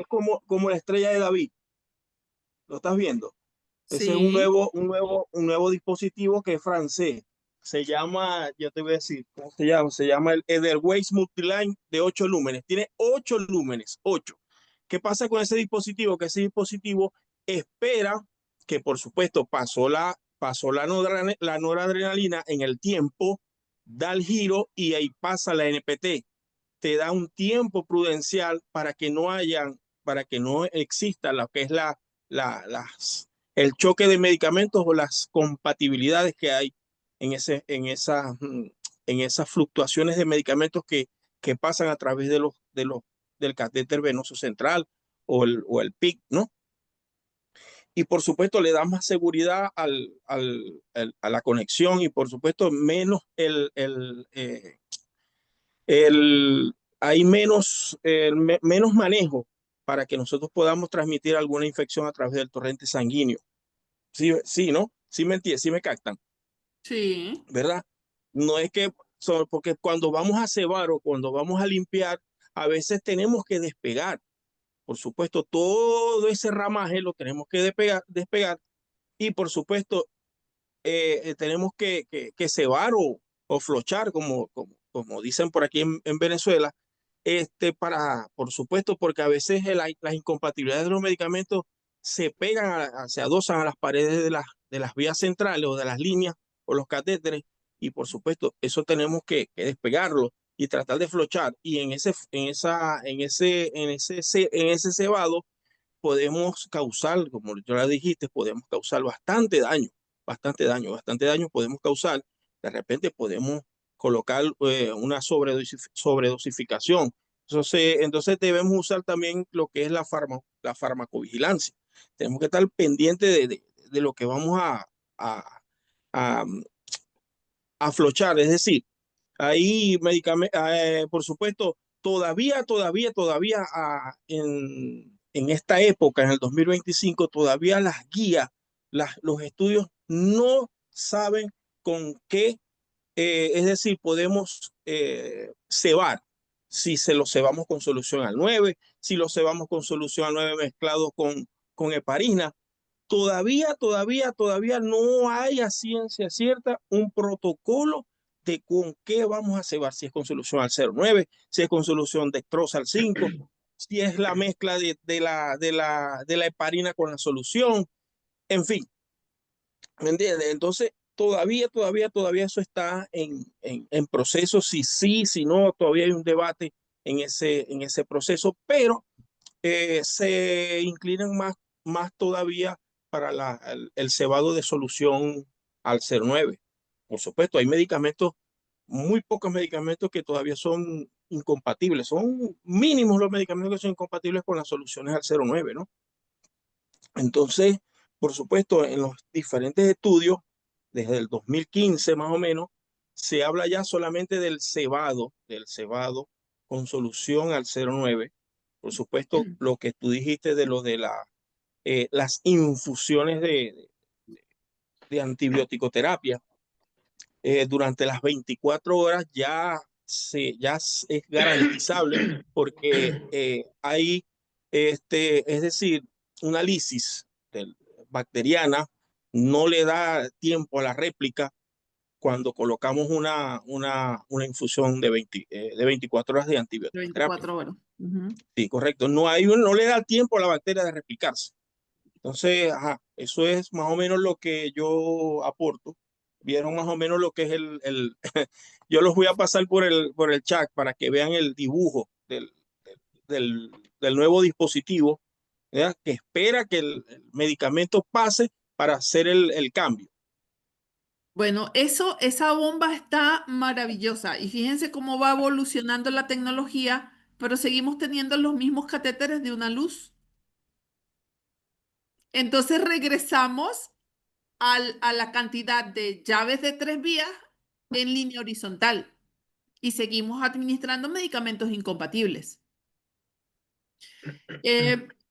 como la estrella de David. ¿Lo estás viendo? Ese es sí, un nuevo dispositivo que es francés. Se llama, ya te voy a decir, ¿cómo se llama? Se llama el Edelweiss Multiline de 8 lúmenes. Tiene 8 lúmenes, 8. ¿Qué pasa con ese dispositivo? Que ese dispositivo espera que, por supuesto, pasó la noradrenalina en el tiempo, da el giro y ahí pasa la NPT. Te da un tiempo prudencial para que no exista lo que es el choque de medicamentos o las compatibilidades que hay en esas fluctuaciones de medicamentos que pasan a través del catéter venoso central o el PIC, ¿no? Y por supuesto le da más seguridad a la conexión y por supuesto menos hay menos manejo para que nosotros podamos transmitir alguna infección a través del torrente sanguíneo. Sí, sí, ¿no? Sí me entiendes, sí me captan, sí, ¿verdad? No es que, porque cuando vamos a cebar o cuando vamos a limpiar, a veces tenemos que despegar. Por supuesto, todo ese ramaje lo tenemos que despegar y por supuesto tenemos que cebar o flochar, como dicen por aquí en Venezuela, por supuesto, porque a veces las incompatibilidades de los medicamentos se pegan, se adosan a las paredes de las vías centrales o de las líneas o los catéteres, y por supuesto, eso tenemos que despegarlo y tratar de flochar, y en ese cebado podemos causar, como tú ya dijiste, podemos causar bastante daño podemos causar. De repente podemos colocar una sobredosificación. Entonces debemos usar también lo que es la farmacovigilancia. Tenemos que estar pendientes de lo que vamos a, a flochar, es decir, hay medicamentos, por supuesto, todavía en esta época, en el 2025, todavía las guías, los estudios no saben con qué, es decir, podemos cebar, si se lo cebamos con solución al 9, si lo cebamos con solución al 9 mezclado con heparina. Todavía no hay a ciencia cierta un protocolo de con qué vamos a cebar, si es con solución al 0,9, si es con solución dextrosa al 5, si es la mezcla de la heparina con la solución, en fin, ¿me entiendes? Entonces, todavía eso está en proceso, si sí, si no, todavía hay un debate en ese proceso, pero se inclinan más todavía para el cebado de solución al 0,9. Por supuesto, hay medicamentos, muy pocos medicamentos que todavía son incompatibles. Son mínimos los medicamentos que son incompatibles con las soluciones al 0,9, ¿no? Entonces, por supuesto, en los diferentes estudios, desde el 2015 más o menos, se habla ya solamente del cebado con solución al 0,9. Por supuesto, lo que tú dijiste de lo de las infusiones de antibioticoterapia durante las 24 horas ya es garantizable porque hay, es decir, una lisis bacteriana no le da tiempo a la réplica cuando colocamos una infusión de 24 horas de antibioticoterapia. 24 horas. Ujú. Sí, correcto. No le da tiempo a la bacteria de replicarse. Entonces, ajá, eso es más o menos lo que yo aporto Vieron más o menos lo que es yo los voy a pasar por el chat para que vean el dibujo del nuevo dispositivo, ¿verdad? Que espera que el medicamento pase para hacer el cambio. Bueno, esa bomba está maravillosa y fíjense cómo va evolucionando la tecnología, pero seguimos teniendo los mismos catéteres de una luz. Entonces regresamos a la cantidad de llaves de 3 vías en línea horizontal y seguimos administrando medicamentos incompatibles.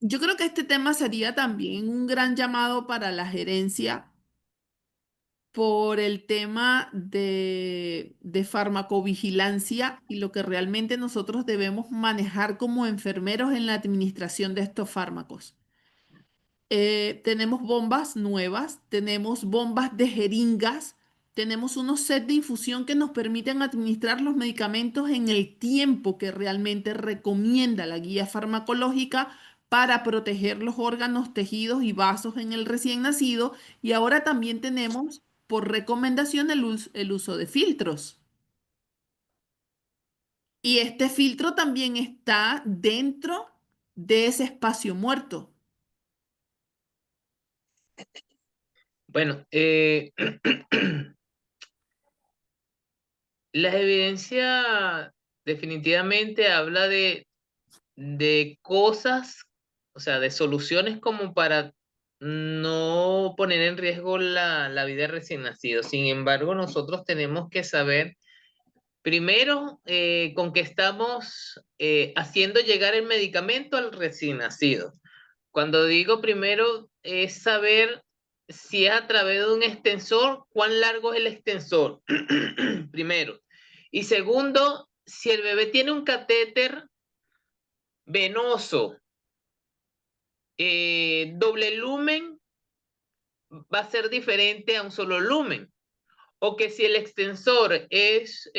Yo creo que este tema sería también un gran llamado para la gerencia por el tema de farmacovigilancia y lo que realmente nosotros debemos manejar como enfermeros en la administración de estos fármacos. Tenemos bombas nuevas, tenemos bombas de jeringas, tenemos unos sets de infusión que nos permiten administrar los medicamentos en el tiempo que realmente recomienda la guía farmacológica para proteger los órganos, tejidos y vasos en el recién nacido. Y ahora también tenemos por recomendación el uso de filtros. Y este filtro también está dentro de ese espacio muerto. Bueno, la evidencia definitivamente habla de cosas, o sea, de soluciones como para no poner en riesgo la vida de recién nacido. Sin embargo, nosotros tenemos que saber primero con qué estamos haciendo llegar el medicamento al recién nacido. Cuando digo primero es saber si es a través de un extensor, cuán largo es el extensor, primero. Y segundo, si el bebé tiene un catéter venoso, doble lumen, va a ser diferente a un solo lumen. O que si el extensor es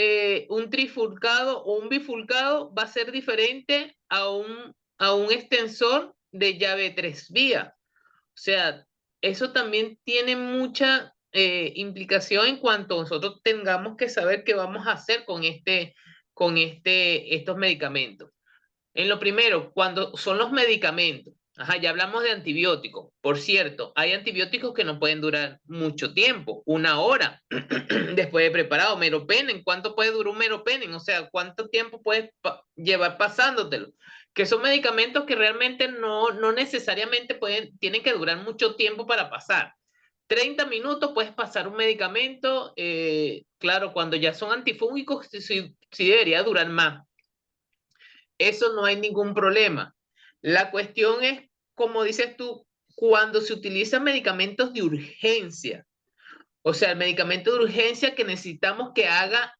un trifurcado o un bifurcado, va a ser diferente a un extensor de llave 3 vías. O sea, eso también tiene mucha implicación en cuanto nosotros tengamos que saber qué vamos a hacer con estos medicamentos. En lo primero, cuando son los medicamentos, ajá, ya hablamos de antibióticos. Por cierto, hay antibióticos que no pueden durar mucho tiempo, 1 hora después de preparado. Meropenem, ¿cuánto puede durar un meropenem? O sea, ¿cuánto tiempo puedes llevar pasándotelo? Que son medicamentos que realmente no necesariamente tienen que durar mucho tiempo para pasar. 30 minutos puedes pasar un medicamento, claro, cuando ya son antifúngicos sí debería durar más. Eso no hay ningún problema. La cuestión es, como dices tú, cuando se utilizan medicamentos de urgencia. O sea, el medicamento de urgencia que necesitamos que haga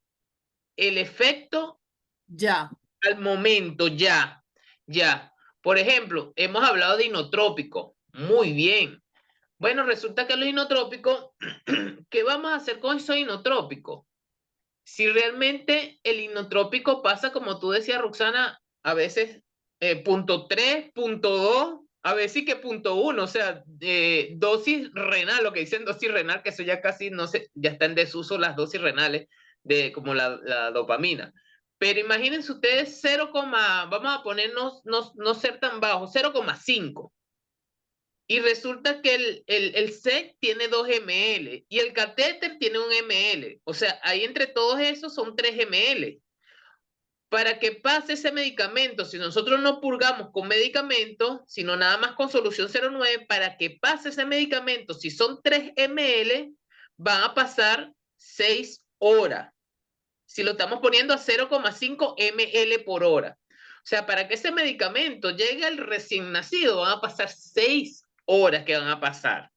el efecto Ya. al momento, ya. Por ejemplo, hemos hablado de inotrópico. Muy bien. Bueno, resulta que los inotrópicos, ¿qué vamos a hacer con esos inotrópicos? Si realmente el inotrópico pasa, como tú decías, Roxana, a veces punto 3, punto 2, a veces que punto 1, o sea, dosis renal, lo que dicen dosis renal, que eso ya casi no sé, ya está en desuso las dosis renales, como la dopamina. Pero imagínense ustedes 0, vamos a ponernos, no ser tan bajo, 0,5. Y resulta que el SEC tiene 2 ml y el catéter tiene 1 ml. O sea, ahí entre todos esos son 3 ml. Para que pase ese medicamento, si nosotros no purgamos con medicamento, sino nada más con solución 09, para que pase ese medicamento, si son 3 ml, van a pasar 6 horas. Si lo estamos poniendo a 0,5 ml por hora. O sea, para que ese medicamento llegue al recién nacido, van a pasar 6 horas que van a pasar.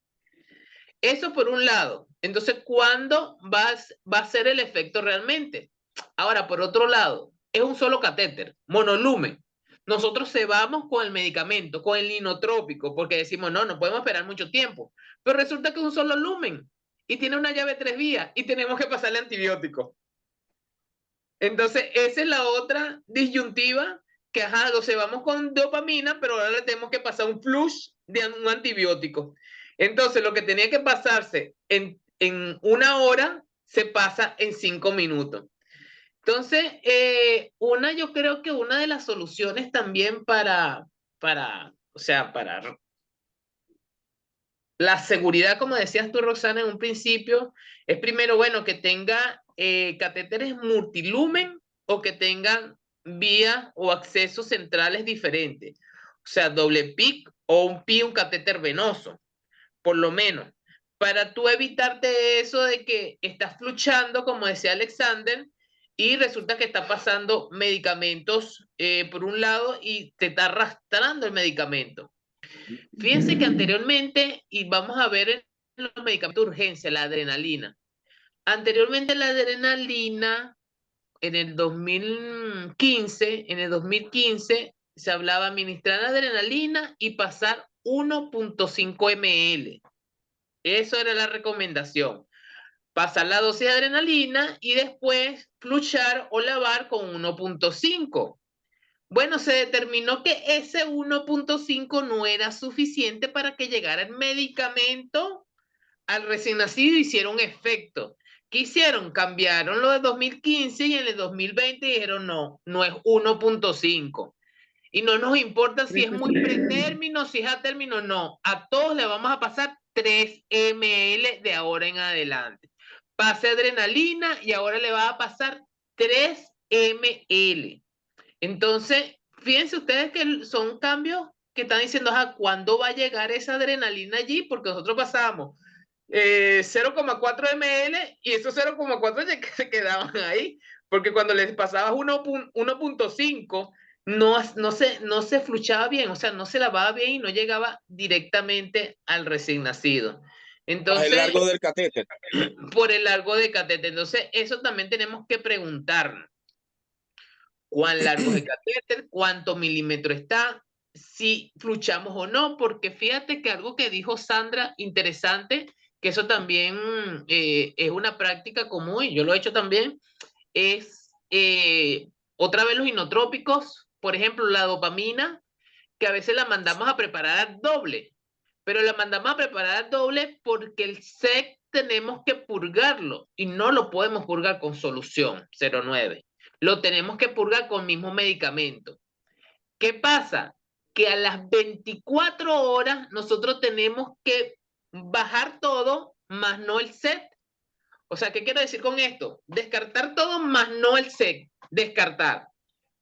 Eso por un lado. Entonces, ¿cuándo va a ser el efecto realmente? Ahora, por otro lado, es un solo catéter, monolumen. Nosotros cebamos con el medicamento, con el inotrópico, porque decimos, no podemos esperar mucho tiempo. Pero resulta que es un solo lumen y tiene una llave 3 vías y tenemos que pasarle antibiótico. Entonces, esa es la otra disyuntiva, que ajá, lo cebamos con dopamina, pero ahora le tenemos que pasar un flush de un antibiótico. Entonces, lo que tenía que pasarse en en 1 hora se pasa en 5 minutos. Entonces, yo creo que una de las soluciones también o sea, para la seguridad, como decías tú, Roxana, en un principio, es primero, bueno, que tenga catéteres multilumen o que tengan vías o accesos centrales diferentes. O sea, doble PIC o un catéter venoso, por lo menos. Para tú evitarte eso de que estás fluchando, como decía Alexander, y resulta que está pasando medicamentos por un lado y te está arrastrando el medicamento. Fíjense que anteriormente, y vamos a ver en los medicamentos de urgencia, la adrenalina. Anteriormente la adrenalina, en el 2015 se hablaba administrar adrenalina y pasar 1.5 ml. Eso era la recomendación. Pasar la dosis de adrenalina y después fluchar o lavar con 1.5. Bueno, se determinó que ese 1.5 no era suficiente para que llegara el medicamento al recién nacido y hiciera un efecto. ¿Qué hicieron? Cambiaron lo de 2015 y en el 2020 dijeron no, no es 1.5. Y no nos importa si es muy pretérmino, si es a término, no. A todos le vamos a pasar 3 ml de ahora en adelante. Pase adrenalina y ahora le va a pasar 3 ml. Entonces, fíjense ustedes que son cambios que están diciendo, ¿cuándo va a llegar esa adrenalina allí? Porque nosotros pasábamos 0,4 ml y esos 0,4 se quedaban ahí, porque cuando les pasabas 1.5 no se fluchaba bien, o sea, no se lavaba bien y no llegaba directamente al recién nacido. Entonces, el largo del catéter. Por el largo del catéter. Entonces, eso también tenemos que preguntarnos. ¿Cuán largo es el catéter? ¿Cuántos milímetros está? Si fluchamos o no, porque fíjate que algo que dijo Sandra, interesante, que eso también es una práctica común, y yo lo he hecho también, es otra vez los inotrópicos, por ejemplo, la dopamina, que a veces la mandamos a preparar doble, pero la mandamos a preparar doble porque el SEC tenemos que purgarlo y no lo podemos purgar con solución 09. Lo tenemos que purgar con el mismo medicamento. ¿Qué pasa? Que a las 24 horas nosotros tenemos que bajar todo, más no el set. O sea, ¿qué quiero decir con esto? Descartar todo, más no el set. Descartar.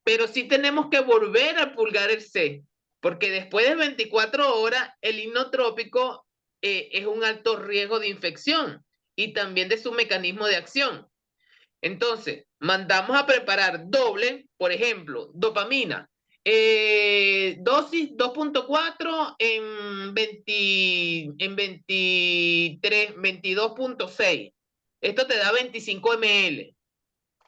Pero sí tenemos que volver a purgar el set, porque después de 24 horas el inotrópico es un alto riesgo de infección y también de su mecanismo de acción. Entonces, mandamos a preparar doble, por ejemplo, dopamina, dosis 2.4 en 22.6. Esto te da 25 ml.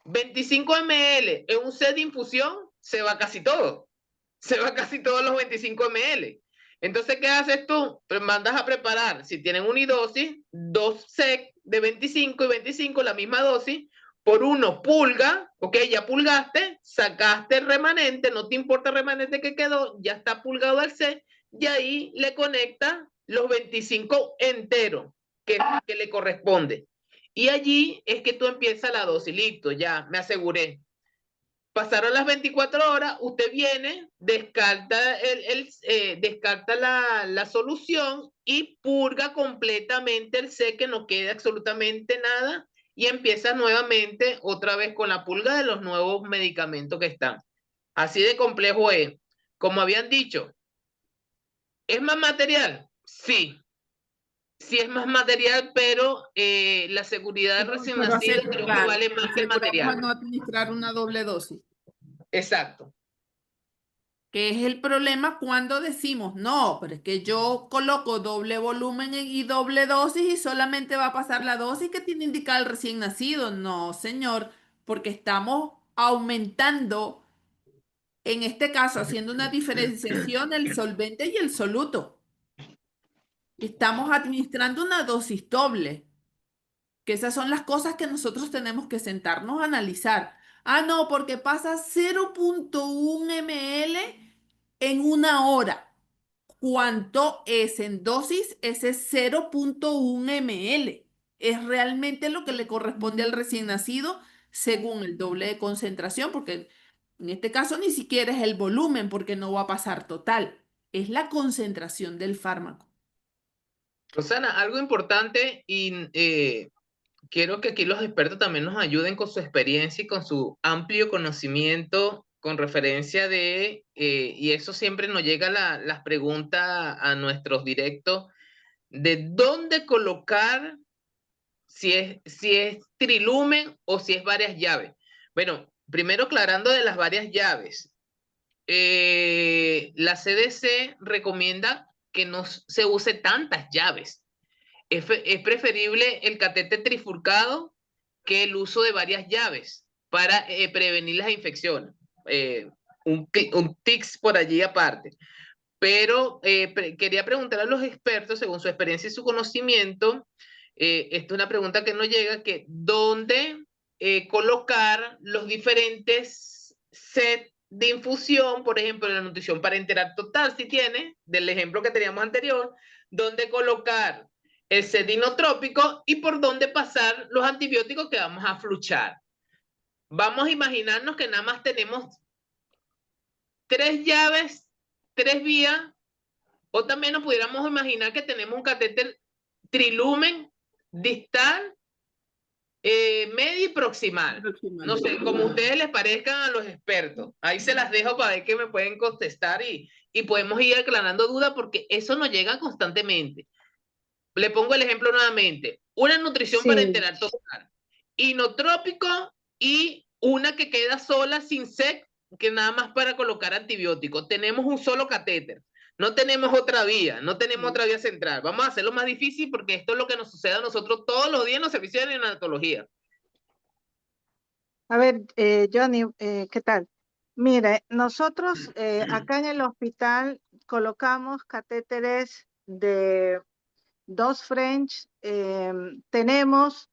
25 ml en un set de infusión, se va casi todo. Se va casi todos los 25 ml. Entonces, ¿qué haces tú? Pues mandas a preparar, si tienen unidosis, 2 sec de 25 y 25, la misma dosis, por uno pulga, ok, ya pulgaste, sacaste el remanente, no te importa el remanente que quedó, ya está pulgado al sec, y ahí le conecta los 25 enteros que le corresponde. Y allí es que tú empiezas la dosis, listo, ya me aseguré. Pasaron las 24 horas, usted viene, descarta, descarta la solución y purga completamente el C, que no quede absolutamente nada, y empieza nuevamente otra vez con la purga de los nuevos medicamentos que están. Así de complejo es. Como habían dicho, ¿es más material? Sí. Sí es más material, pero la seguridad del recién nacido creo que vale más que el material. No administrar una doble dosis. Exacto. Que es el problema cuando decimos, no, pero es que yo coloco doble volumen y doble dosis y solamente va a pasar la dosis que tiene indicada el recién nacido. No, señor, porque estamos aumentando, en este caso, haciendo una diferenciación el solvente y el soluto. Estamos administrando una dosis doble, que esas son las cosas que nosotros tenemos que sentarnos a analizar. Ah, no, porque pasa 0.1 ml en 1 hora. ¿Cuánto es en dosis ese 0.1 ml? es realmente lo que le corresponde al recién nacido según el doble de concentración, porque en este caso ni siquiera es el volumen, porque no va a pasar total, es la concentración del fármaco. Rosana, algo importante y quiero que aquí los expertos también nos ayuden con su experiencia y con su amplio conocimiento con referencia de, y eso siempre nos llega las preguntas a nuestros directos, de dónde colocar si es trilumen o si es varias llaves. Bueno, primero aclarando de las varias llaves. La CDC recomienda que no se use tantas llaves. Es preferible el catéter trifurcado que el uso de varias llaves para prevenir las infecciones. Un tics por allí aparte. Pero quería preguntar a los expertos, según su experiencia y su conocimiento, esta es una pregunta que nos llega, que ¿dónde colocar los diferentes sets de infusión? Por ejemplo, la nutrición parenteral total, si tiene, del ejemplo que teníamos anterior, ¿dónde colocar el set inotrópico y por dónde pasar los antibióticos que vamos a fluchar? Vamos a imaginarnos que nada más tenemos 3 llaves, 3 vías, o también nos pudiéramos imaginar que tenemos un catéter trilumen distal, medio y proximal. No sé, como a ustedes les parezcan a los expertos. Ahí se las dejo para ver que me pueden contestar y podemos ir aclarando dudas porque eso nos llega constantemente. Le pongo el ejemplo nuevamente. Una nutrición parenteral total, inotrópico y una que queda sola sin sec, que nada más para colocar antibióticos. Tenemos un solo catéter. No tenemos otra vía, no tenemos otra vía central. Vamos a hacerlo más difícil porque esto es lo que nos sucede a nosotros todos los días en los servicios de neonatología. A ver, Johnny, ¿qué tal? Mire, nosotros acá en el hospital colocamos catéteres de 2 French, tenemos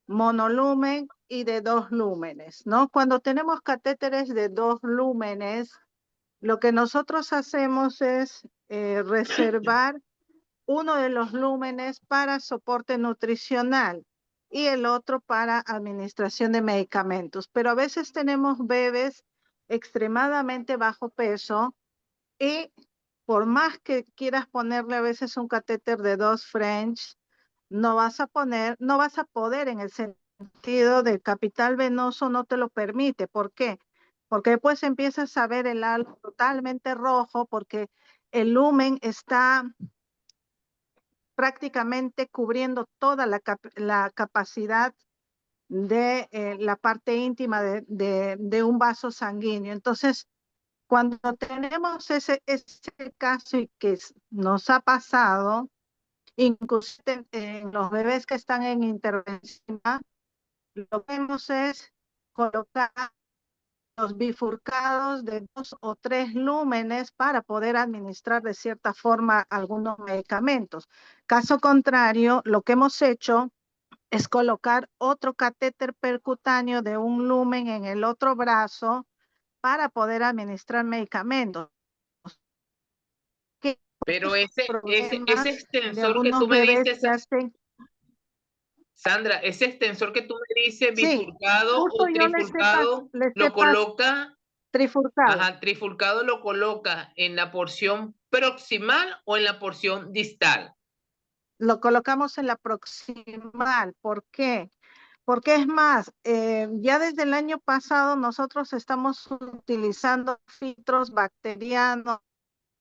monolumen y de 2 lúmenes, ¿no? Cuando tenemos catéteres de 2 lúmenes, lo que nosotros hacemos es reservar uno de los lúmenes para soporte nutricional y el otro para administración de medicamentos. Pero a veces tenemos bebés extremadamente bajo peso y por más que quieras ponerle a veces un catéter de 2 French, no vas a poder en el sentido del capital venoso, no te lo permite. ¿Por qué? Porque después empiezas a ver el halo totalmente rojo porque el lumen está prácticamente cubriendo toda la capacidad de la parte íntima de un vaso sanguíneo. Entonces, cuando tenemos ese caso y que nos ha pasado, incluso en los bebés que están en intervención, lo que hacemos es colocar los bifurcados de 2 o 3 lúmenes para poder administrar de cierta forma algunos medicamentos. Caso contrario, lo que hemos hecho es colocar otro catéter percutáneo de 1 lumen en el otro brazo para poder administrar medicamentos. Pero ese extensor que tú me dices, Sandra, ese extensor que tú me dices, bifurcado o trifurcado, lo coloca, trifurcado. Ajá, trifurcado lo coloca en la porción proximal o en la porción distal. Lo colocamos en la proximal. ¿Por qué? Porque es más, ya desde el año pasado nosotros estamos utilizando filtros bacterianos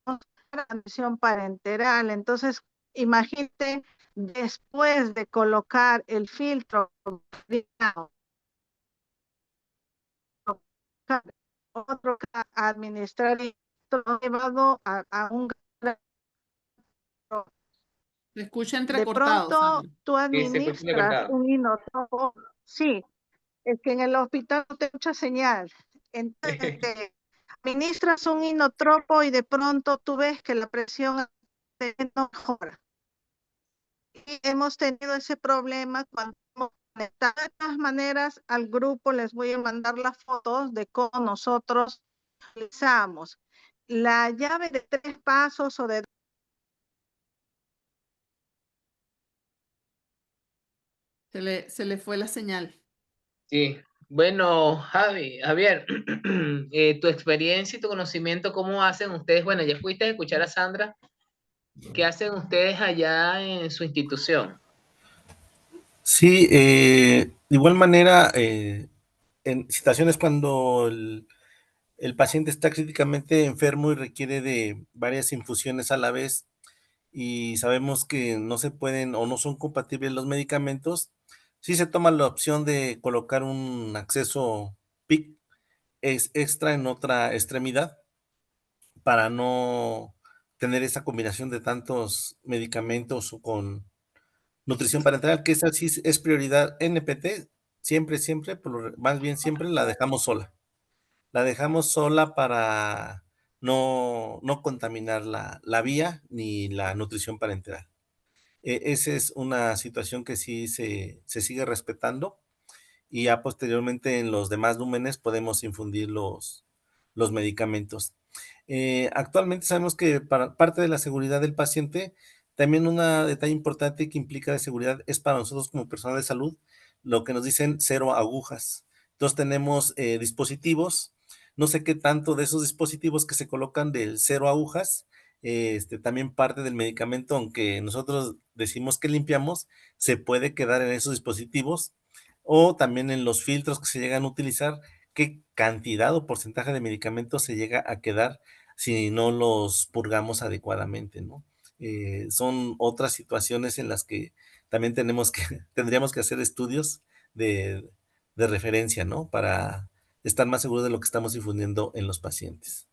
para transmisión parenteral. Entonces, imagínate, después de colocar el filtro bacteriano, otro administrar llevado a un... Se escucha De entrecortado, pronto Sandra. tú administras un inotropo. Sí, es que en el hospital no te escucha señal. Entonces administras un inotropo y de pronto tú ves que la presión no mejora. Y hemos tenido ese problema cuando de todas maneras al grupo les voy a mandar las fotos de cómo nosotros utilizamos la llave de 3 pasos o de Se le fue la señal. Sí. Bueno, Javier, tu experiencia y tu conocimiento, ¿cómo hacen ustedes? Bueno, ya fuiste a escuchar a Sandra. ¿Qué hacen ustedes allá en su institución? Sí, de igual manera, en situaciones cuando el paciente está críticamente enfermo y requiere de varias infusiones a la vez y sabemos que no se pueden o no son compatibles los medicamentos, sí se toma la opción de colocar un acceso PIC extra en otra extremidad para no tener esa combinación de tantos medicamentos o con nutrición parenteral, que esa sí es prioridad. NPT, siempre, siempre, más bien siempre la dejamos sola. La dejamos sola para no contaminar la vía ni la nutrición parenteral. Esa es una situación que sí se sigue respetando y ya posteriormente en los demás lúmenes podemos infundir los medicamentos. Actualmente sabemos que para parte de la seguridad del paciente, también un detalle importante que implica de seguridad es para nosotros como personal de salud, lo que nos dicen 0 agujas. Entonces tenemos dispositivos, no sé qué tanto de esos dispositivos que se colocan del 0 agujas, también parte del medicamento, aunque nosotros decimos que limpiamos, se puede quedar en esos dispositivos o también en los filtros que se llegan a utilizar, qué cantidad o porcentaje de medicamentos se llega a quedar si no los purgamos adecuadamente, ¿no? Son otras situaciones en las que también tendríamos que hacer estudios de, de referencia, ¿no? Para estar más seguros de lo que estamos difundiendo en los pacientes.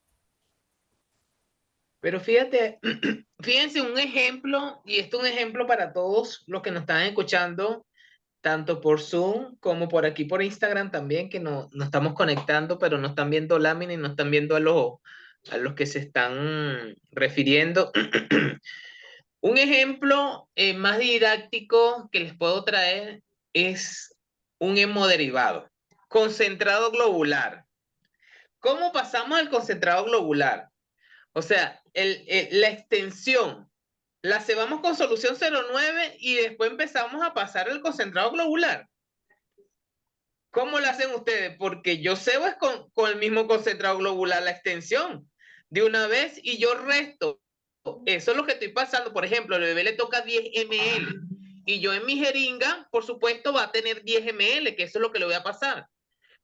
Pero fíjate, fíjense un ejemplo, y esto es un ejemplo para todos los que nos están escuchando, tanto por Zoom como por aquí por Instagram también, que nos estamos conectando, pero no están viendo lámina y no están viendo a los que se están refiriendo. Un ejemplo más didáctico que les puedo traer es un hemoderivado, concentrado globular. ¿Cómo pasamos al concentrado globular? O sea, la extensión la cebamos con solución 0,9 y después empezamos a pasar el concentrado globular. ¿Cómo lo hacen ustedes? Porque yo cebo es con el mismo concentrado globular la extensión de una vez y yo resto. Eso es lo que estoy pasando. Por ejemplo, al bebé le toca 10 ml y yo en mi jeringa, por supuesto, va a tener 10 ml, que eso es lo que le voy a pasar.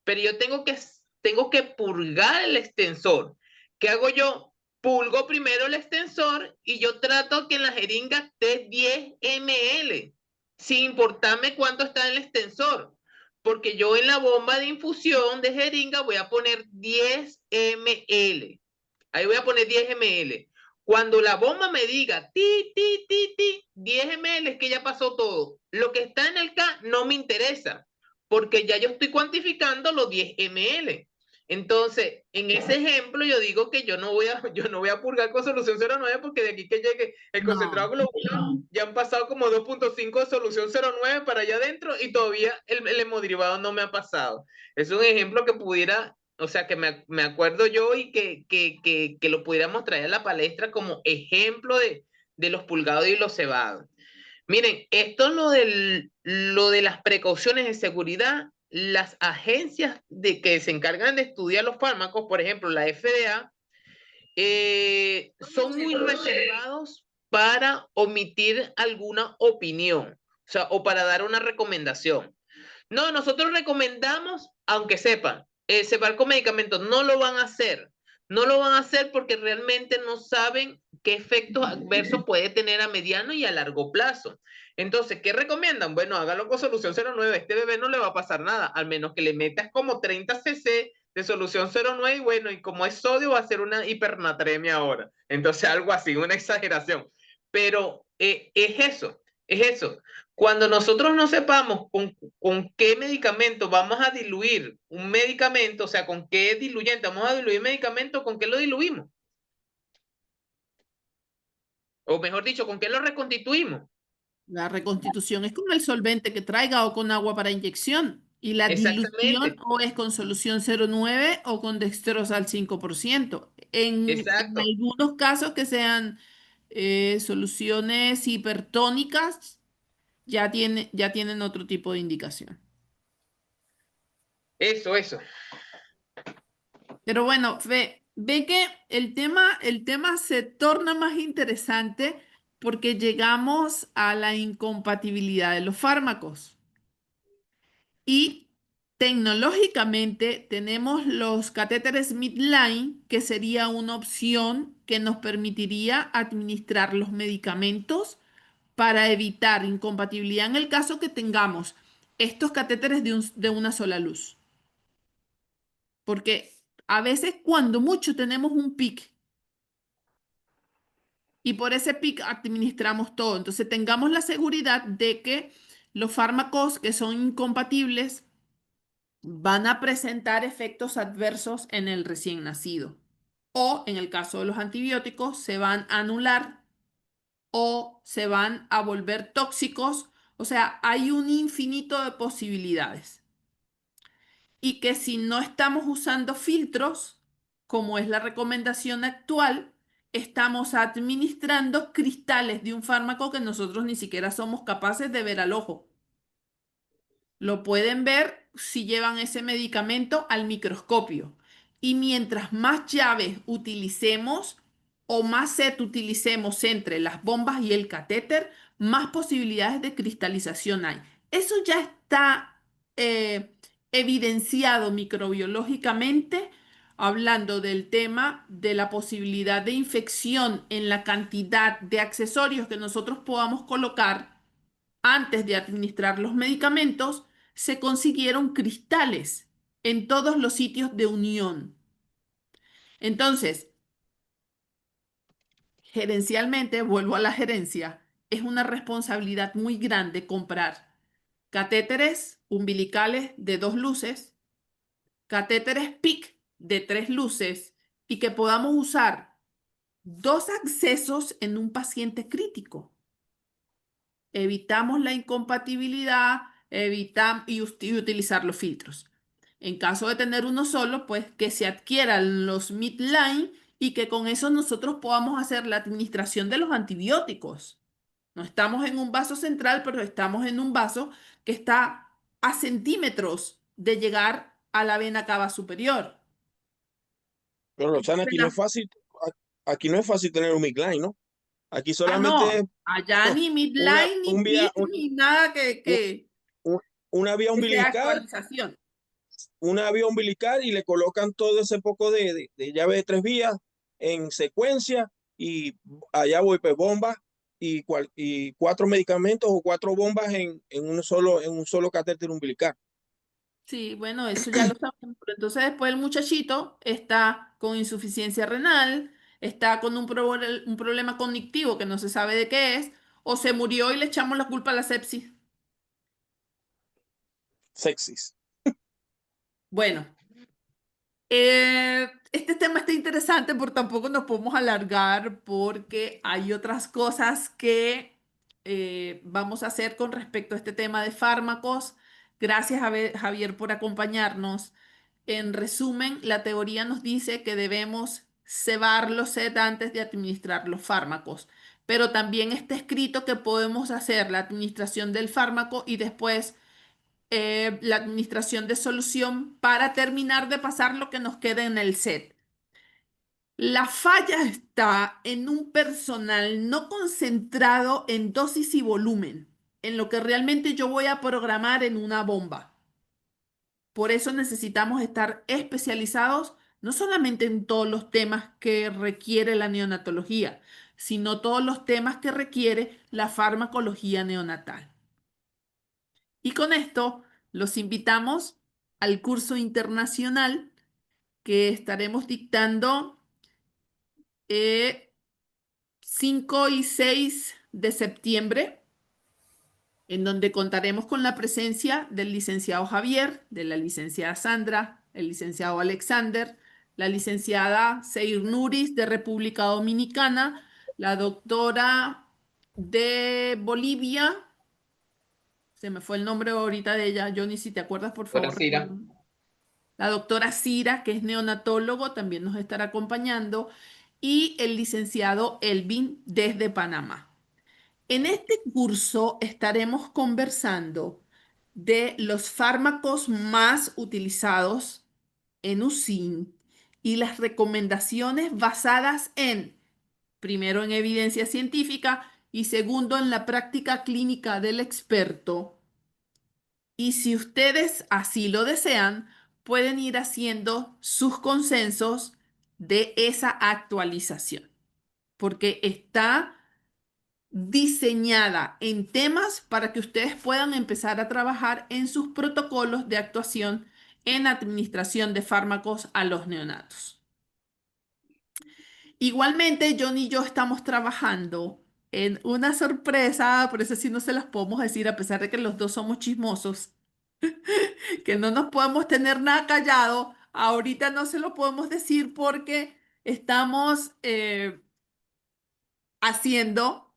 Pero yo tengo que purgar el extensor. ¿Qué hago yo? Pulgo primero el extensor y yo trato que en la jeringa esté 10 ml, sin importarme cuánto está en el extensor. Porque yo en la bomba de infusión de jeringa voy a poner 10 ml. Ahí voy a poner 10 ml. Cuando la bomba me diga 10 ml es que ya pasó todo. Lo que está en el K no me interesa, porque ya yo estoy cuantificando los 10 ml. Entonces, en ese ejemplo, yo digo que yo no voy a purgar con solución 0,9 porque de aquí que llegue el concentrado globular, ya han pasado como 2,5 de solución 0,9 para allá adentro y todavía el hemodrivado no me ha pasado. Es un ejemplo que pudiera, o sea, que me acuerdo yo y que lo pudiéramos traer a la palestra como ejemplo de los pulgados y los cebados. Miren, esto lo de las precauciones de seguridad, las agencias que se encargan de estudiar los fármacos, por ejemplo, la FDA, son muy reservados para omitir alguna opinión, o sea, o para dar una recomendación. No, nosotros recomendamos, aunque sepan, cebar con medicamentos, no lo van a hacer. No lo van a hacer porque realmente no saben qué efectos adversos puede tener a mediano y a largo plazo. Entonces, ¿qué recomiendan? Bueno, hágalo con solución 0,9. A este bebé no le va a pasar nada, al menos que le metas como 30 cc de solución 0,9 y bueno, y como es sodio va a ser una hipernatremia ahora. Entonces, algo así, una exageración. Pero es eso, es eso. Cuando nosotros no sepamos con qué medicamento vamos a diluir un medicamento, o sea, con qué diluyente vamos a diluir medicamento, ¿con qué lo diluimos? O mejor dicho, ¿con qué lo reconstituimos? La reconstitución es con el solvente que traiga o con agua para inyección. Y la dilución Exactamente, o es con solución 0,9 o con dextrosa al 5%. En exacto. algunos casos que sean soluciones hipertónicas, ya tienen otro tipo de indicación. Eso. Pero bueno, ve que el tema se torna más interesante porque llegamos a la incompatibilidad de los fármacos. Y tecnológicamente tenemos los catéteres midline, que sería una opción que nos permitiría administrar los medicamentos para evitar incompatibilidad en el caso que tengamos estos catéteres de una sola luz. Porque a veces cuando mucho tenemos un pic y por ese pic administramos todo. Entonces tengamos la seguridad de que los fármacos que son incompatibles van a presentar efectos adversos en el recién nacido. O en el caso de los antibióticos, se van a anular o se van a volver tóxicos. O sea, hay un infinito de posibilidades. Y que si no estamos usando filtros, como es la recomendación actual, estamos administrando cristales de un fármaco que nosotros ni siquiera somos capaces de ver al ojo. Lo pueden ver si llevan ese medicamento al microscopio. Y mientras más llaves utilicemos o más set utilicemos entre las bombas y el catéter, más posibilidades de cristalización hay. Eso ya está evidenciado microbiológicamente, hablando del tema de la posibilidad de infección en la cantidad de accesorios que nosotros podamos colocar antes de administrar los medicamentos, se consiguieron cristales en todos los sitios de unión. Entonces, gerencialmente, vuelvo a la gerencia, es una responsabilidad muy grande comprar catéteres umbilicales de 2 luces, catéteres PIC de 3 luces y que podamos usar 2 accesos en un paciente crítico. Evitamos la incompatibilidad, y utilizar los filtros. En caso de tener uno solo, pues que se adquieran los midline y que con eso nosotros podamos hacer la administración de los antibióticos. No estamos en un vaso central, pero estamos en un vaso que está a centímetros de llegar a la vena cava superior. Pero Roxana, Entonces, aquí no es fácil tener un midline, ¿no? Aquí solamente no, allá ni una, midline, ni un vía, PIC, ni nada un- un- una vía que sea umbilical, actualización. una vía umbilical y le colocan todo ese poco de llave de 3 vías en secuencia y allá voy pues bombas y 4 medicamentos o 4 bombas en un solo catéter umbilical. Sí, bueno, eso ya lo sabemos. Pero entonces después el muchachito está con insuficiencia renal, está con un problema cognitivo que no se sabe de qué es, o se murió y le echamos la culpa a la sepsis. Sexys. Bueno, este tema está interesante, pero tampoco nos podemos alargar porque hay otras cosas que vamos a hacer con respecto a este tema de fármacos. Gracias, Javier, por acompañarnos. En resumen, la teoría nos dice que debemos cebar los set antes de administrar los fármacos, pero también está escrito que podemos hacer la administración del fármaco y después la administración de solución para terminar de pasar lo que nos quede en el set. La falla está en un personal no concentrado en dosis y volumen, en lo que realmente yo voy a programar en una bomba. Por eso necesitamos estar especializados no solamente en todos los temas que requiere la neonatología, sino todos los temas que requiere la farmacología neonatal. Y con esto los invitamos al curso internacional que estaremos dictando 5 y 6 de septiembre, en donde contaremos con la presencia del licenciado Javier, de la licenciada Sandra, el licenciado Alexander, la licenciada Seir Nuris de República Dominicana, la doctora de Bolivia, se me fue el nombre ahorita de ella, Johnny, si te acuerdas, por Doctora favor, Cira. recuérdame. La doctora Cira, que es neonatólogo, también nos estará acompañando, y el licenciado Elvin desde Panamá. En este curso estaremos conversando de los fármacos más utilizados en UCIN y las recomendaciones basadas en, primero, en evidencia científica y segundo, en la práctica clínica del experto. Y si ustedes así lo desean, pueden ir haciendo sus consensos de esa actualización, porque está diseñada en temas para que ustedes puedan empezar a trabajar en sus protocolos de actuación en administración de fármacos a los neonatos. Igualmente, John y yo estamos trabajando en una sorpresa, por eso sí no se las podemos decir, a pesar de que los dos somos chismosos, que no nos podemos tener nada callado. Ahorita no se lo podemos decir porque estamos haciendo,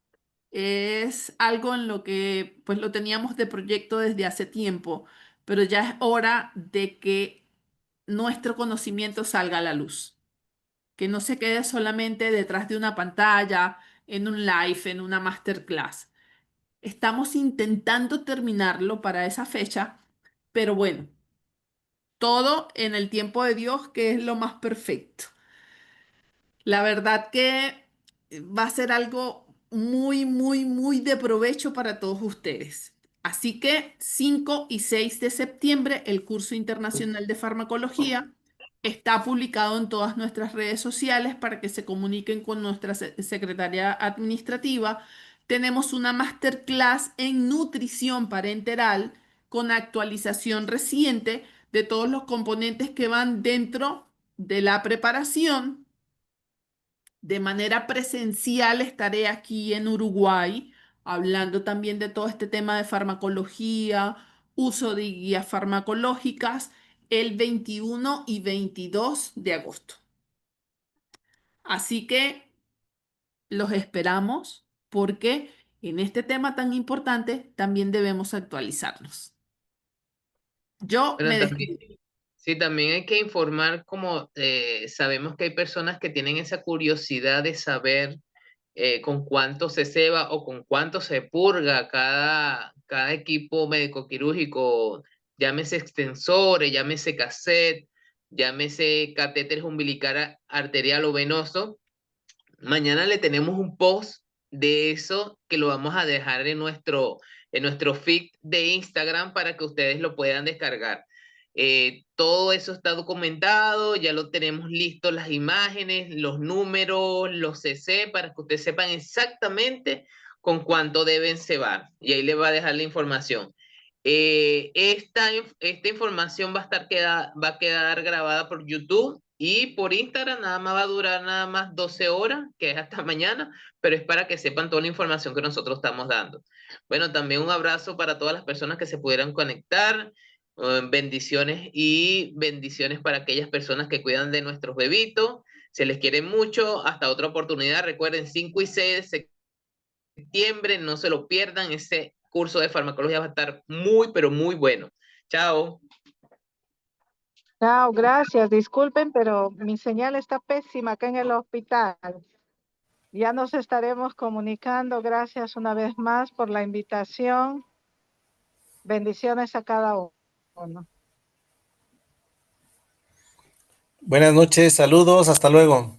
es algo en lo que pues lo teníamos de proyecto desde hace tiempo, pero ya es hora de que nuestro conocimiento salga a la luz, que no se quede solamente detrás de una pantalla, en un live, en una masterclass. Estamos intentando terminarlo para esa fecha, pero bueno, todo en el tiempo de Dios, que es lo más perfecto. La verdad que va a ser algo muy, muy, muy de provecho para todos ustedes. Así que 5 y 6 de septiembre, el curso internacional de farmacología está publicado en todas nuestras redes sociales para que se comuniquen con nuestra secretaria administrativa. Tenemos una masterclass en nutrición parenteral con actualización reciente de todos los componentes que van dentro de la preparación. De manera presencial estaré aquí en Uruguay hablando también de todo este tema de farmacología, uso de guías farmacológicas el 21 y 22 de agosto. Así que los esperamos porque en este tema tan importante también debemos actualizarnos. Yo Bueno, me también, despido. sí, también hay que informar como sabemos que hay personas que tienen esa curiosidad de saber con cuánto se ceba o con cuánto se purga cada equipo médico quirúrgico, llámese extensores, llámese cassette, llámese catéteres umbilical arterial o venoso. Mañana le tenemos un post de eso que lo vamos a dejar en nuestro feed de Instagram para que ustedes lo puedan descargar. Todo eso está documentado, ya lo tenemos listo, las imágenes, los números, los CC, para que ustedes sepan exactamente con cuánto deben cebar. Y ahí les va a dejar la información. Esta información va a quedar grabada por YouTube y por Instagram. Nada más va a durar nada más 12 horas, que es hasta mañana, pero es para que sepan toda la información que nosotros estamos dando. Bueno, también un abrazo para todas las personas que se pudieran conectar. Bendiciones y bendiciones para aquellas personas que cuidan de nuestros bebitos. Se les quiere mucho. Hasta otra oportunidad. Recuerden, 5 y 6 de septiembre, no se lo pierdan. Ese curso de farmacología va a estar muy, pero muy bueno. Chao. Chao, gracias. Disculpen, pero mi señal está pésima acá en el hospital. Ya nos estaremos comunicando. Gracias una vez más por la invitación. Bendiciones a cada uno. Buenas noches, saludos, hasta luego.